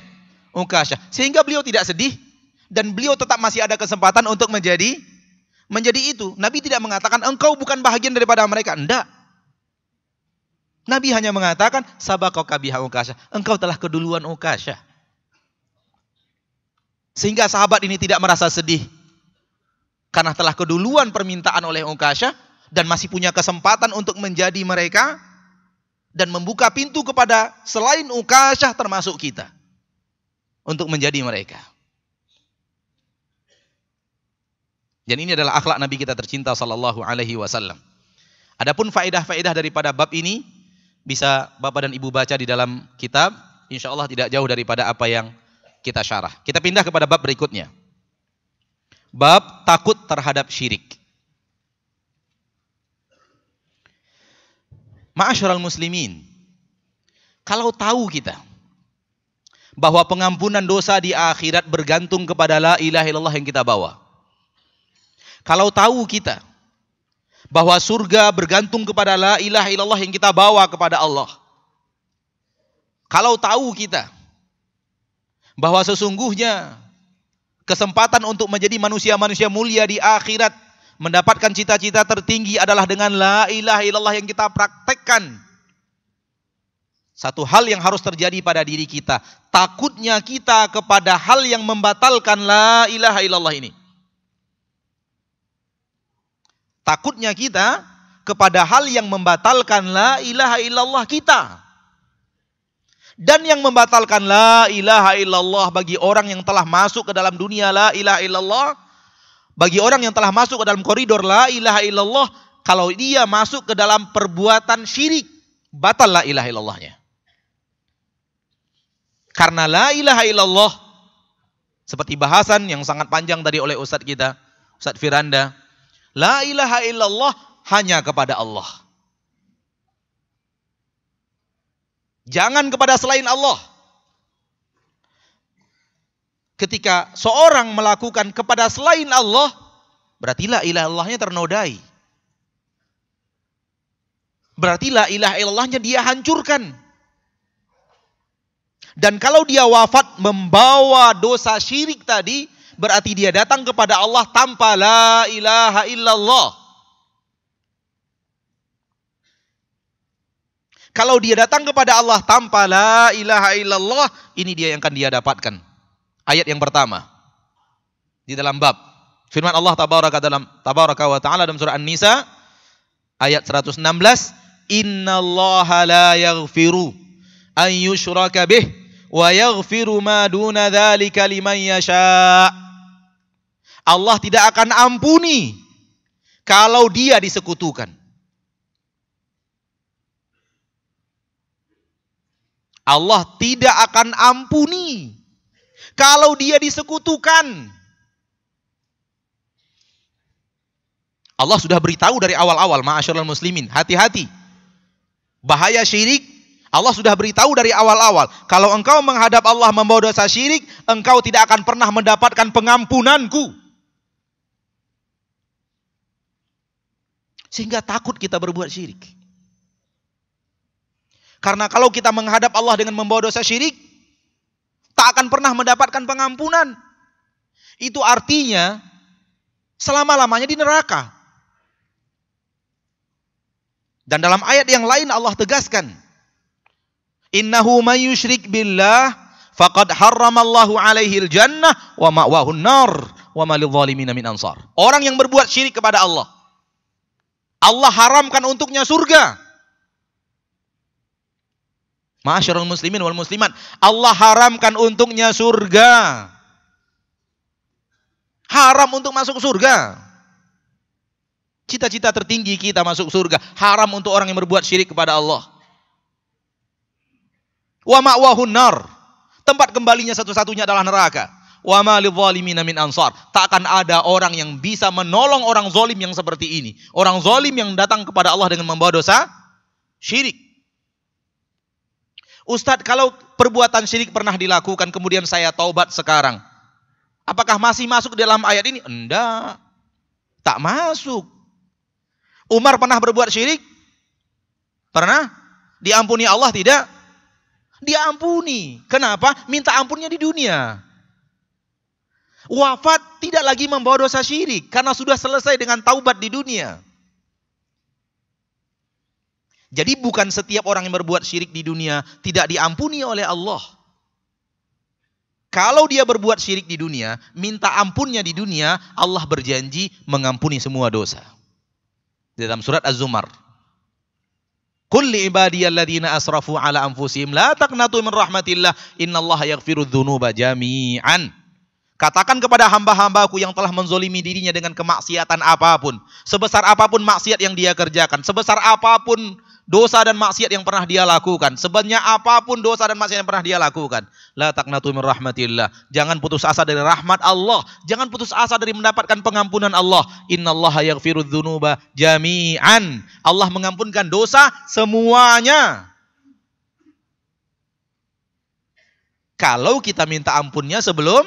Ukasyah. Sehingga beliau tidak sedih dan beliau tetap masih ada kesempatan untuk menjadi itu. Nabi tidak mengatakan engkau bukan bahagian daripada mereka. Enggak. Nabi hanya mengatakan sabaqaka biha Ukasyah. Engkau telah keduluan Ukasyah. Sehingga sahabat ini tidak merasa sedih karena telah keduluan permintaan oleh Ukasyah dan masih punya kesempatan untuk menjadi mereka dan membuka pintu kepada selain Ukasyah termasuk kita untuk menjadi mereka. Dan ini adalah akhlak Nabi kita tercinta sallallahu alaihi wasallam. Adapun faedah-faedah daripada bab ini bisa Bapak dan Ibu baca di dalam kitab, insyaallah tidak jauh daripada apa yang kita syarah. Kita pindah kepada bab berikutnya. Bab takut terhadap syirik. Ma'asyiral muslimin, kalau tahu kita bahwa pengampunan dosa di akhirat bergantung kepada la ilaha illallah yang kita bawa. Kalau tahu kita bahwa surga bergantung kepada la ilaha illallah yang kita bawa kepada Allah. Kalau tahu kita bahwa sesungguhnya kesempatan untuk menjadi manusia-manusia mulia di akhirat, mendapatkan cita-cita tertinggi adalah dengan la ilaha illallah yang kita praktekkan. Satu hal yang harus terjadi pada diri kita, takutnya kita kepada hal yang membatalkan la ilaha illallah ini. Takutnya kita kepada hal yang membatalkan la ilaha illallah kita. Dan yang membatalkan la ilaha illallah bagi orang yang telah masuk ke dalam dunia la ilaha illallah, bagi orang yang telah masuk ke dalam koridor la ilaha illallah, kalau dia masuk ke dalam perbuatan syirik, batal la ilaha illallahnya. Karena la ilaha illallah, seperti bahasan yang sangat panjang tadi oleh Ustadz kita, Ustadz Firanda, la ilaha illallah hanya kepada Allah. Jangan kepada selain Allah. Ketika seorang melakukan kepada selain Allah, berarti la ilaha illallahnya ternodai. Berarti la ilaha illallahnya dia hancurkan. Dan kalau dia wafat membawa dosa syirik tadi, berarti dia datang kepada Allah tanpa la ilaha illallah. Kalau dia datang kepada Allah tanpa la ilaha illallah, ini dia yang akan dia dapatkan. Ayat yang pertama di dalam bab firman Allah tabaraka wa ta'ala dalam surah An-Nisa ayat 116, innallaha la yaghfiru an yushraka bih wa yaghfiru ma duna dzalika liman yasha. Allah tidak akan ampuni kalau dia disekutukan. Allah tidak akan ampuni kalau dia disekutukan. Allah sudah beritahu dari awal-awal, ma'asyiral muslimin, hati-hati. Bahaya syirik, Allah sudah beritahu dari awal-awal. Kalau engkau menghadap Allah membawa dosa syirik, engkau tidak akan pernah mendapatkan pengampunanku. Sehingga takut kita berbuat syirik. Karena kalau kita menghadap Allah dengan membawa dosa syirik, tak akan pernah mendapatkan pengampunan. Itu artinya selama-lamanya di neraka. Dan dalam ayat yang lain Allah tegaskan, innahu may yusyrik billah faqad harramallahu alaihil jannah wa ma'wahun nar wa ma lidh-dhalimin min ansar. Orang yang berbuat syirik kepada Allah, Allah haramkan untuknya surga. Ma'asyiral muslimin wal muslimat, Allah haramkan untuknya surga. haram untuk masuk surga. Cita-cita tertinggi kita masuk surga. Haram untuk orang yang berbuat syirik kepada Allah. Wa ma'wahun nar. Tempat kembalinya satu-satunya adalah neraka. Wa ma lidzalimina min ansar. Tak akan ada orang yang bisa menolong orang zalim yang seperti ini. Orang zalim yang datang kepada Allah dengan membawa dosa syirik. Ustadz, kalau perbuatan syirik pernah dilakukan kemudian saya taubat sekarang, apakah masih masuk dalam ayat ini? Enggak. Tak masuk. Umar pernah berbuat syirik? Pernah? Diampuni Allah tidak? Diampuni. Kenapa? Minta ampunnya di dunia. Wafat tidak lagi membawa dosa syirik karena sudah selesai dengan taubat di dunia. Jadi bukan setiap orang yang berbuat syirik di dunia tidak diampuni oleh Allah. Kalau dia berbuat syirik di dunia, minta ampunnya di dunia, Allah berjanji mengampuni semua dosa. Di dalam surat Az-Zumar. Qul li ibadiyalladzina asrafu ala anfusihim la taqnatu min rahmatillah innallaha yaghfirudz dzunuba jami'an. Katakan kepada hamba-hambaku yang telah menzolimi dirinya dengan kemaksiatan apapun, sebesar apapun maksiat yang dia kerjakan, sebesar apapun dosa dan maksiat yang pernah dia lakukan, sebanyak apapun dosa dan maksiat yang pernah dia lakukan, la taqnatu min rahmatillah. Jangan putus asa dari rahmat Allah, jangan putus asa dari mendapatkan pengampunan Allah. Innallaha yaghfirudz dzunuba jami'an. Allah mengampunkan dosa semuanya. Kalau kita minta ampunnya sebelum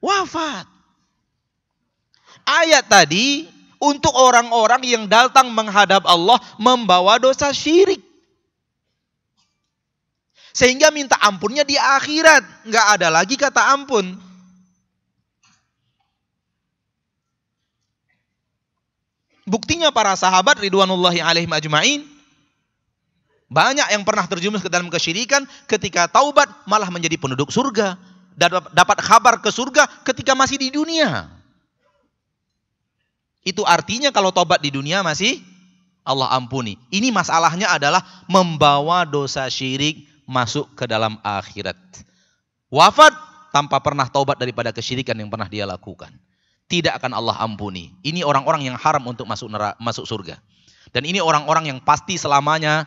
wafat. Ayat tadi untuk orang-orang yang datang menghadap Allah membawa dosa syirik. Sehingga minta ampunnya di akhirat. Nggak ada lagi kata ampun. Buktinya para sahabat ridwanullahi alaihim ajma'in, banyak yang pernah terjerumus ke dalam kesyirikan, ketika taubat malah menjadi penduduk surga. Dapat kabar ke surga ketika masih di dunia. Itu artinya kalau tobat di dunia masih Allah ampuni. Ini masalahnya adalah membawa dosa syirik masuk ke dalam akhirat. Wafat tanpa pernah taubat daripada kesyirikan yang pernah dia lakukan. Tidak akan Allah ampuni. Ini orang-orang yang haram untuk masuk surga. Dan ini orang-orang yang pasti selamanya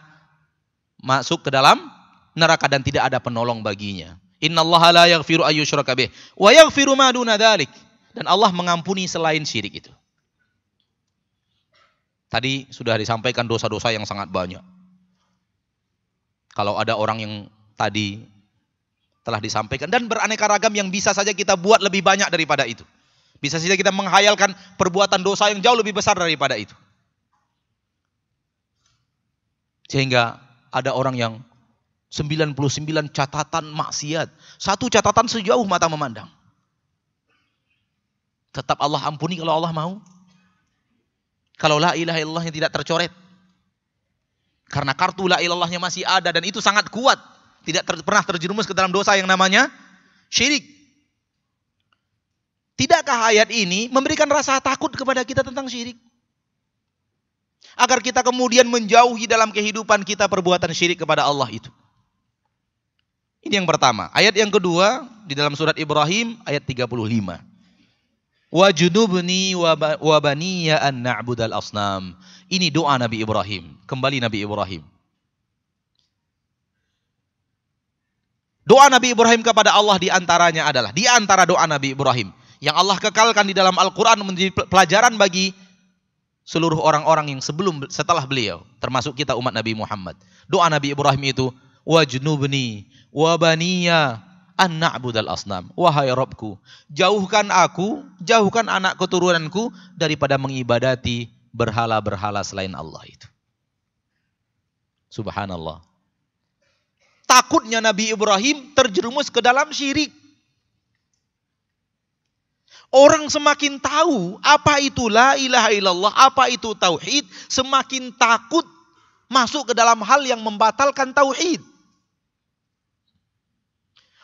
masuk ke dalam neraka dan tidak ada penolong baginya. Innallaha la yaghfiru ayyushraka bih wa yaghfiru ma duna dzalik. Dan Allah mengampuni selain syirik itu. Tadi sudah disampaikan dosa-dosa yang sangat banyak. Kalau ada orang yang tadi telah disampaikan dan beraneka ragam yang bisa saja kita buat lebih banyak daripada itu. Bisa saja kita menghayalkan perbuatan dosa yang jauh lebih besar daripada itu. Sehingga ada orang yang 99 catatan maksiat. Satu catatan sejauh mata memandang. Tetap Allah ampuni kalau Allah mau. Kalau la ilaha illallahnya tidak tercoret. Karena kartu la ilallahnya masih ada dan itu sangat kuat. Tidak pernah terjerumus ke dalam dosa yang namanya syirik. Tidakkah ayat ini memberikan rasa takut kepada kita tentang syirik? Agar kita kemudian menjauhi dalam kehidupan kita perbuatan syirik kepada Allah itu. Ini yang pertama. Ayat yang kedua di dalam surat Ibrahim ayat 35. Wa junubni wa baniya an na'budal asnam. Ini doa Nabi Ibrahim. Kembali Nabi Ibrahim. Doa Nabi Ibrahim kepada Allah di antara doa Nabi Ibrahim yang Allah kekalkan di dalam Al-Qur'an menjadi pelajaran bagi seluruh orang-orang yang setelah beliau, termasuk kita umat Nabi Muhammad. Doa Nabi Ibrahim itu, wajnubni wa baniya an na'budal asnam. Wahai Rabbku, jauhkan aku, jauhkan anak keturunanku daripada mengibadati berhala-berhala selain Allah itu. Subhanallah. Takutnya Nabi Ibrahim terjerumus ke dalam syirik. Orang semakin tahu apa itu la ilaha illallah, apa itu tauhid, semakin takut masuk ke dalam hal yang membatalkan tauhid.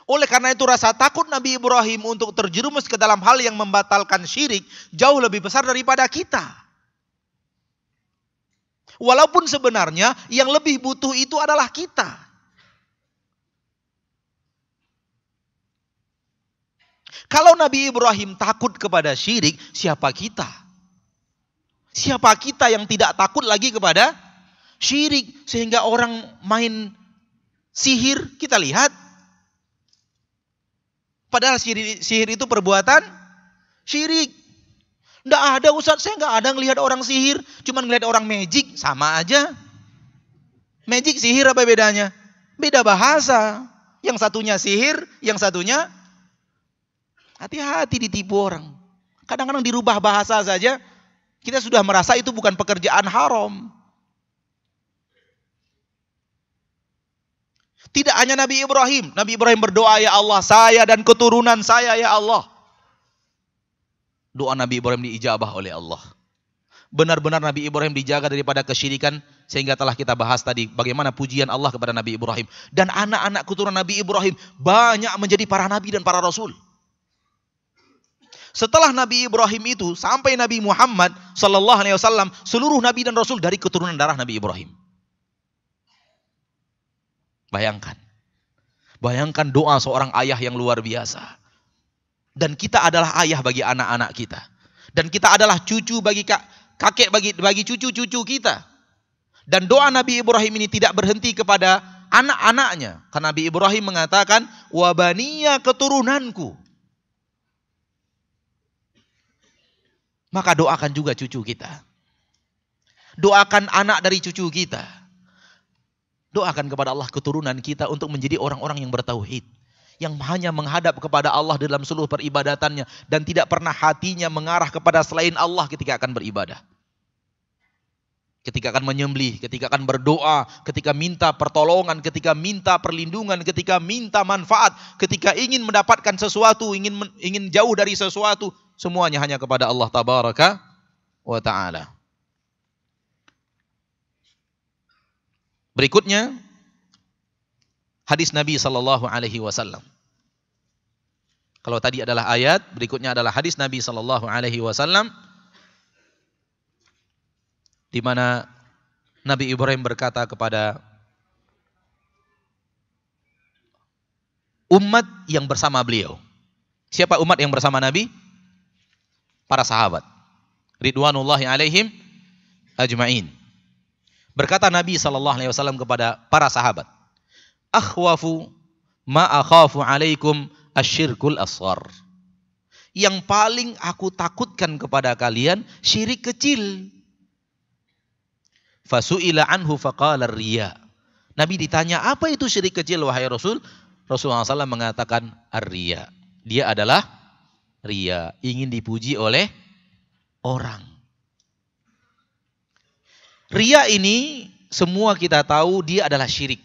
Oleh karena itu rasa takut Nabi Ibrahim untuk terjerumus ke dalam hal yang membatalkan syirik jauh lebih besar daripada kita. Walaupun sebenarnya yang lebih butuh itu adalah kita. Kalau Nabi Ibrahim takut kepada syirik, siapa kita? Siapa kita yang tidak takut lagi kepada syirik? Sehingga orang main sihir, kita lihat. Padahal sihir itu perbuatan syirik. Nggak ada Ustaz, saya nggak ada ngelihat orang sihir. Cuma ngelihat orang magic, sama aja. Magic, sihir apa bedanya? Beda bahasa. Yang satunya sihir, yang satunya hati-hati ditipu orang. Kadang-kadang dirubah bahasa saja, kita sudah merasa itu bukan pekerjaan haram. Tidak hanya Nabi Ibrahim. Nabi Ibrahim berdoa, ya Allah, saya dan keturunan saya, ya Allah. Doa Nabi Ibrahim diijabah oleh Allah. Benar-benar Nabi Ibrahim dijaga daripada kesyirikan, sehingga telah kita bahas tadi bagaimana pujian Allah kepada Nabi Ibrahim. Dan anak-anak keturunan Nabi Ibrahim banyak menjadi para nabi dan para rasul. Setelah Nabi Ibrahim itu sampai Nabi Muhammad sallallahu alaihi wasallam, seluruh nabi dan rasul dari keturunan darah Nabi Ibrahim. Bayangkan. Bayangkan doa seorang ayah yang luar biasa. Dan kita adalah ayah bagi anak-anak kita. Dan kita adalah cucu bagi kakek bagi cucu-cucu kita. Dan doa Nabi Ibrahim ini tidak berhenti kepada anak-anaknya. Karena Nabi Ibrahim mengatakan, wa baniya, keturunanku. Maka doakan juga cucu kita. Doakan anak dari cucu kita. Doakan kepada Allah keturunan kita untuk menjadi orang-orang yang bertauhid. Yang hanya menghadap kepada Allah dalam seluruh peribadatannya. Dan tidak pernah hatinya mengarah kepada selain Allah ketika akan beribadah. Ketika akan menyembelih, ketika akan berdoa, ketika minta pertolongan, ketika minta perlindungan, ketika minta manfaat, ketika ingin mendapatkan sesuatu, ingin jauh dari sesuatu, semuanya hanya kepada Allah Tabaraka wa Ta'ala. Berikutnya, hadis Nabi sallallahu alaihi wasallam. Kalau tadi adalah ayat, berikutnya adalah hadis Nabi sallallahu alaihi wasallam di mana Nabi Ibrahim berkata kepada umat yang bersama beliau. Siapa umat yang bersama Nabi? Para sahabat. Ridwanullahi alaihim ajma'in. Berkata Nabi sallallahu alaihi wasallam kepada para sahabat, akhwafu ma akhafu alaikum asyirkul asghar. Yang paling aku takutkan kepada kalian syirik kecil. Fasu'ila anhu faqala riya. Nabi ditanya, apa itu syirik kecil wahai Rasul? Rasulullah SAW mengatakan ar-riya. Dia adalah riya, ingin dipuji oleh orang. Riya ini semua kita tahu dia adalah syirik.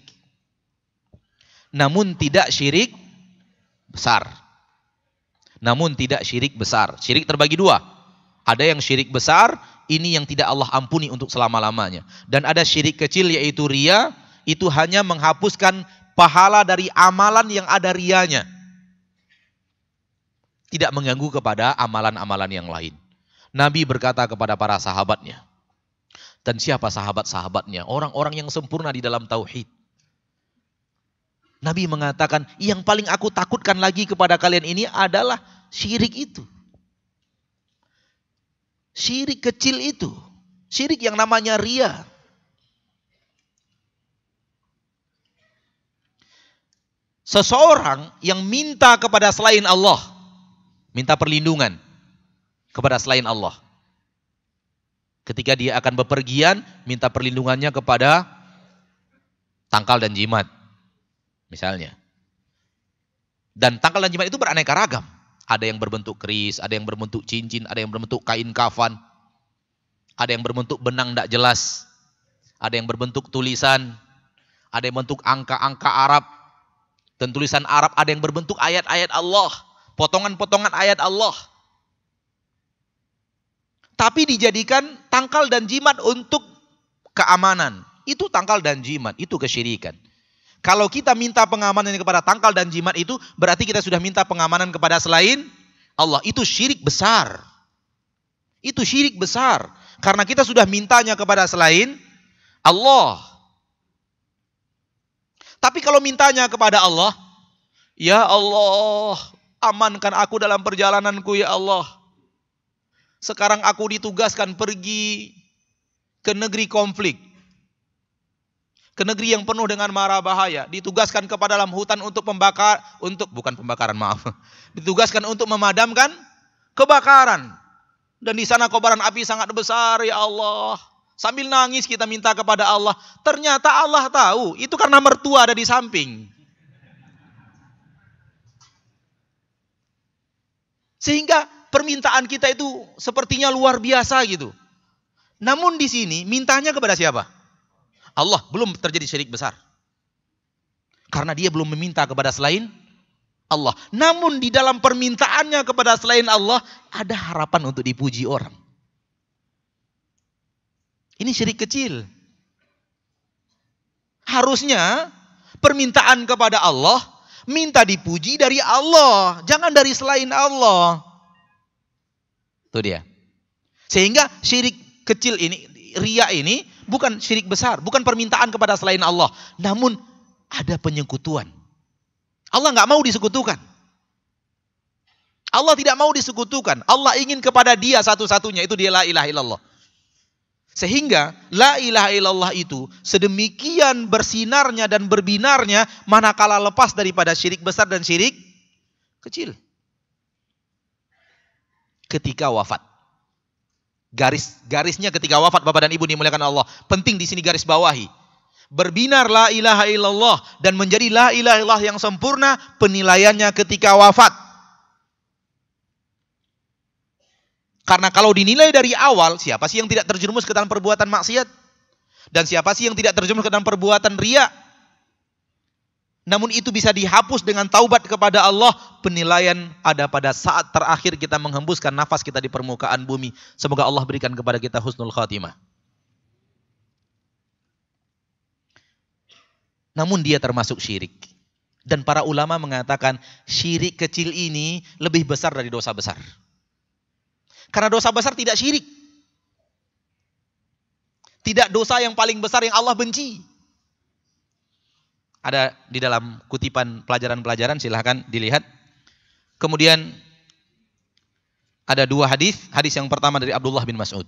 Namun tidak syirik besar. Namun tidak syirik besar. Syirik terbagi dua. Ada yang syirik besar, ini yang tidak Allah ampuni untuk selama-lamanya. Dan ada syirik kecil yaitu riya, itu hanya menghapuskan pahala dari amalan yang ada riyanya. Tidak mengganggu kepada amalan-amalan yang lain. Nabi berkata kepada para sahabatnya. Dan siapa sahabat-sahabatnya? Orang-orang yang sempurna di dalam tauhid. Nabi mengatakan, yang paling aku takutkan lagi kepada kalian ini adalah syirik itu. Syirik kecil itu. Syirik yang namanya riya. Seseorang yang minta kepada selain Allah. Minta perlindungan kepada selain Allah. Ketika dia akan bepergian, minta perlindungannya kepada tangkal dan jimat. Misalnya. Dan tangkal dan jimat itu beraneka ragam. Ada yang berbentuk keris, ada yang berbentuk cincin, ada yang berbentuk kain kafan. Ada yang berbentuk benang tidak jelas. Ada yang berbentuk tulisan. Ada yang berbentuk angka-angka Arab. Dan tulisan Arab, ada yang berbentuk ayat-ayat Allah. Potongan-potongan ayat Allah. Tapi dijadikan tangkal dan jimat untuk keamanan. Itu tangkal dan jimat, itu kesyirikan. Kalau kita minta pengamanan kepada tangkal dan jimat itu, berarti kita sudah minta pengamanan kepada selain Allah. Itu syirik besar. Itu syirik besar. Karena kita sudah mintanya kepada selain Allah. Tapi kalau mintanya kepada Allah, ya Allah, amankan aku dalam perjalananku ya Allah. Sekarang aku ditugaskan pergi ke negeri konflik. Ke negeri yang penuh dengan mara bahaya. Ditugaskan kepada dalam hutan untuk ditugaskan untuk memadamkan kebakaran. Dan di sana kobaran api sangat besar ya Allah. Sambil nangis kita minta kepada Allah. Ternyata Allah tahu, itu karena mertua ada di samping. Sehingga permintaan kita itu sepertinya luar biasa gitu. Namun di sini mintanya kepada siapa? Allah. Belum terjadi syirik besar. Karena dia belum meminta kepada selain Allah. Namun di dalam permintaannya kepada selain Allah, ada harapan untuk dipuji orang. Ini syirik kecil. Harusnya permintaan kepada Allah, minta dipuji dari Allah, jangan dari selain Allah. Itu dia. Sehingga syirik kecil ini, riya ini, bukan syirik besar, bukan permintaan kepada selain Allah. Namun ada penyekutuan. Allah nggak mau disekutukan. Allah tidak mau disekutukan. Allah ingin kepada dia satu-satunya, itu dia la ilaha illallah. Sehingga la ilaha illallah itu sedemikian bersinarnya dan berbinarnya manakala lepas daripada syirik besar dan syirik kecil. Ketika wafat. Garisnya ketika wafat Bapak dan Ibu dimuliakan Allah. Penting di sini garis bawahi. Berbinar la ilaha illallah dan menjadi la ilaha illallah yang sempurna penilaiannya ketika wafat. Karena kalau dinilai dari awal, siapa sih yang tidak terjerumus ke dalam perbuatan maksiat? Dan siapa sih yang tidak terjerumus ke dalam perbuatan riya? Namun itu bisa dihapus dengan taubat kepada Allah. Penilaian ada pada saat terakhir kita menghembuskan nafas kita di permukaan bumi. Semoga Allah berikan kepada kita husnul khatimah. Namun dia termasuk syirik. Dan para ulama mengatakan syirik kecil ini lebih besar dari dosa besar. Karena dosa besar tidak syirik. Tidak dosa yang paling besar yang Allah benci. Ada di dalam kutipan pelajaran-pelajaran, silahkan dilihat. Kemudian ada dua hadis. Hadis yang pertama dari Abdullah bin Mas'ud.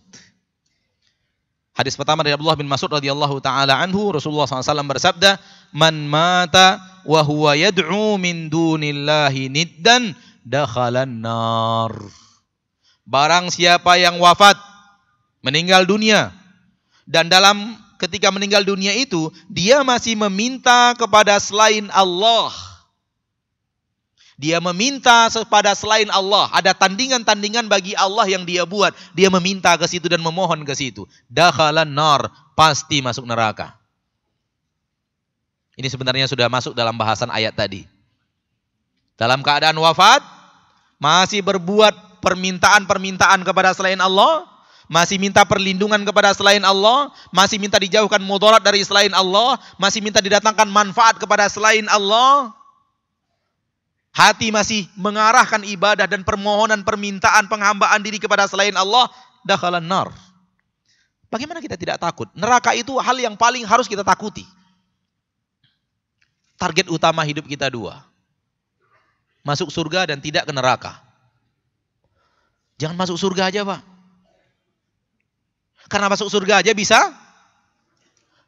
Hadis pertama dari Abdullah bin Mas'ud radhiyallahu taala anhu, Rasulullah SAW bersabda, "Man mata wa huwa yad'u min dunillahi niddan dakhalan nar." Barang siapa yang wafat, meninggal dunia, dan dalam ketika meninggal dunia itu, dia masih meminta kepada selain Allah. Dia meminta kepada selain Allah. Ada tandingan-tandingan bagi Allah yang dia buat. Dia meminta ke situ dan memohon ke situ. Dakhalan nar, pasti masuk neraka. Ini sebenarnya sudah masuk dalam bahasan ayat tadi. Dalam keadaan wafat, masih berbuat permintaan-permintaan kepada selain Allah, masih minta perlindungan kepada selain Allah, masih minta dijauhkan mudarat dari selain Allah, masih minta didatangkan manfaat kepada selain Allah, hati masih mengarahkan ibadah dan permohonan permintaan penghambaan diri kepada selain Allah, dakhalan nar. Bagaimana kita tidak takut? Neraka itu hal yang paling harus kita takuti. Target utama hidup kita dua. Masuk surga dan tidak ke neraka. Jangan masuk surga aja, Pak. Karena masuk surga aja bisa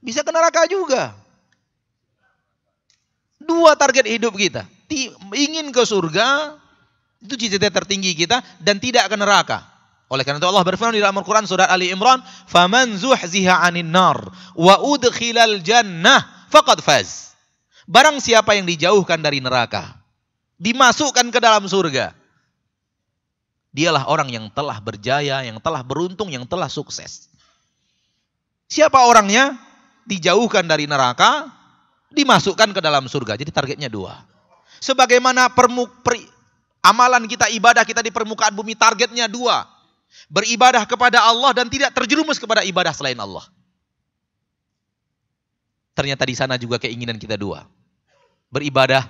ke neraka juga. Dua target hidup kita. Ingin ke surga, itu cita-cita tertinggi kita, dan tidak ke neraka. Oleh karena itu Allah berfirman di dalam Al-Quran surat Ali Imran, "Faman zuhziha 'anil nar wa udkhilal jannah faqad faz." Barang siapa yang dijauhkan dari neraka, dimasukkan ke dalam surga, dialah orang yang telah berjaya, yang telah beruntung, yang telah sukses. Siapa orangnya? Dijauhkan dari neraka, dimasukkan ke dalam surga. Jadi targetnya dua. Sebagaimana amalan kita, ibadah kita di permukaan bumi, targetnya dua. Beribadah kepada Allah dan tidak terjerumus kepada ibadah selain Allah. Ternyata di sana juga keinginan kita dua. Beribadah.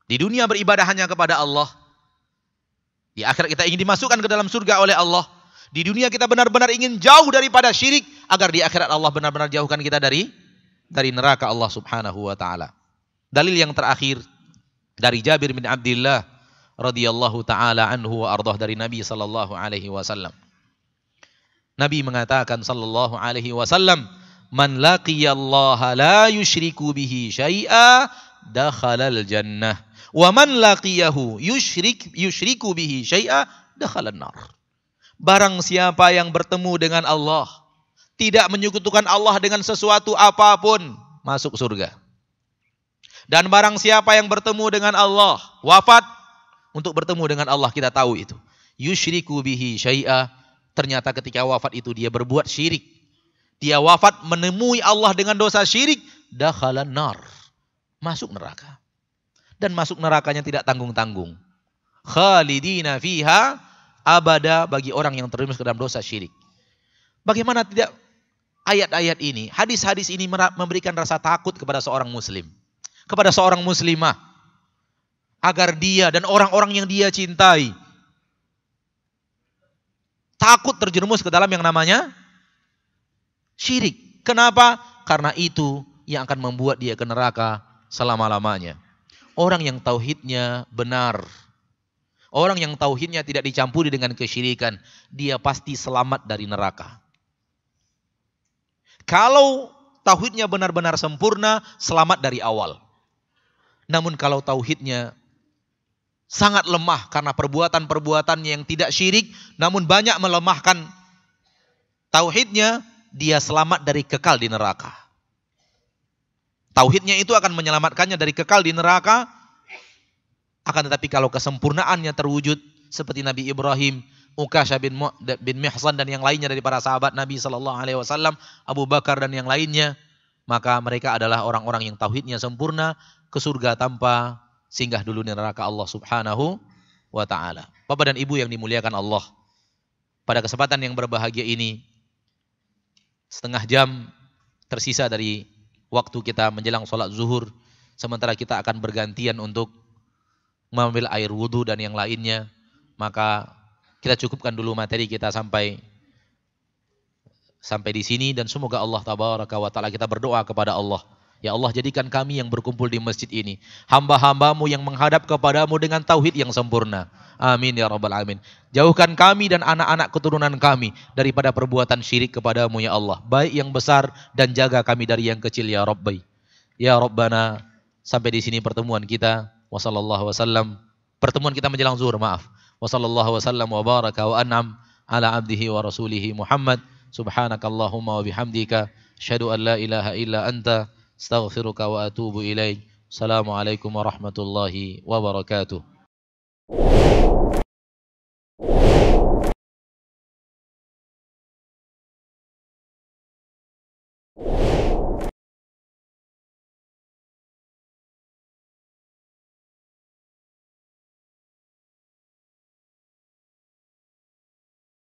Di dunia beribadah hanya kepada Allah. Di akhirat kita ingin dimasukkan ke dalam surga oleh Allah. Di dunia kita benar-benar ingin jauh daripada syirik, agar di akhirat Allah benar-benar jauhkan kita dari neraka Allah subhanahu wa ta'ala. Dalil yang terakhir dari Jabir bin Abdullah radhiyallahu taala anhu wa ardhah, dari Nabi sallallahu alaihi wasallam. Nabi mengatakan sallallahu alaihi wasallam, "Man laqiyallaha la yusyriku bihi syai'a dakhalal jannah, wa man laqiyahu yusyriku bihi syai'a dakhalan nar." Barang siapa yang bertemu dengan Allah, tidak menyekutukan Allah dengan sesuatu apapun, masuk surga. Dan barang siapa yang bertemu dengan Allah, wafat untuk bertemu dengan Allah, kita tahu itu, yusyriku bihi syai'a, ternyata ketika wafat itu dia berbuat syirik, dia wafat menemui Allah dengan dosa syirik, dakhalan nar, masuk neraka. Dan masuk nerakanya tidak tanggung-tanggung, khalidina fiha abada, bagi orang yang terjerumus ke dalam dosa syirik. Bagaimana tidak ayat-ayat ini, hadis-hadis ini memberikan rasa takut kepada seorang muslim, kepada seorang muslimah, agar dia dan orang-orang yang dia cintai takut terjerumus ke dalam yang namanya syirik. Kenapa? Karena itu yang akan membuat dia ke neraka selama-lamanya. Orang yang tauhidnya benar, orang yang tauhidnya tidak dicampuri dengan kesyirikan, dia pasti selamat dari neraka. Kalau tauhidnya benar-benar sempurna, selamat dari awal. Namun kalau tauhidnya sangat lemah karena perbuatan-perbuatannya yang tidak syirik, namun banyak melemahkan tauhidnya, dia selamat dari kekal di neraka. Tauhidnya itu akan menyelamatkannya dari kekal di neraka. Akan tetapi kalau kesempurnaannya terwujud seperti Nabi Ibrahim, Uqasyah bin Mihsan dan yang lainnya dari para sahabat Nabi SAW, Abu Bakar dan yang lainnya, maka mereka adalah orang-orang yang tauhidnya sempurna, ke surga tanpa singgah dulu di neraka Allah Subhanahu wa ta'ala. Bapak dan Ibu yang dimuliakan Allah, pada kesempatan yang berbahagia ini, setengah jam tersisa dari waktu kita menjelang sholat zuhur, sementara kita akan bergantian untuk mengambil air wudhu dan yang lainnya, maka kita cukupkan dulu materi kita sampai di sini, dan semoga Allah tabaraka wa ta'ala, kita berdoa kepada Allah, ya Allah, jadikan kami yang berkumpul di masjid ini hamba-hambamu yang menghadap kepadamu dengan tauhid yang sempurna. Amin ya rabbal alamin. Jauhkan kami dan anak-anak keturunan kami daripada perbuatan syirik kepadamu ya Allah, baik yang besar, dan jaga kami dari yang kecil ya Rabbi. Ya Rabbana, sampai di sini pertemuan kita. Wassallallahu wasallam, pertemuan kita menjelang zuhur, maaf. Wassallallahu wasallam wa baraka wa an'am ala abdihi wa rasulihi Muhammad. Subhanakallahumma wa bihamdika, asyhadu an la ilaha illa anta, astaghfiruka wa atubu ilaik. Assalamualaikum warahmatullahi wabarakatuh.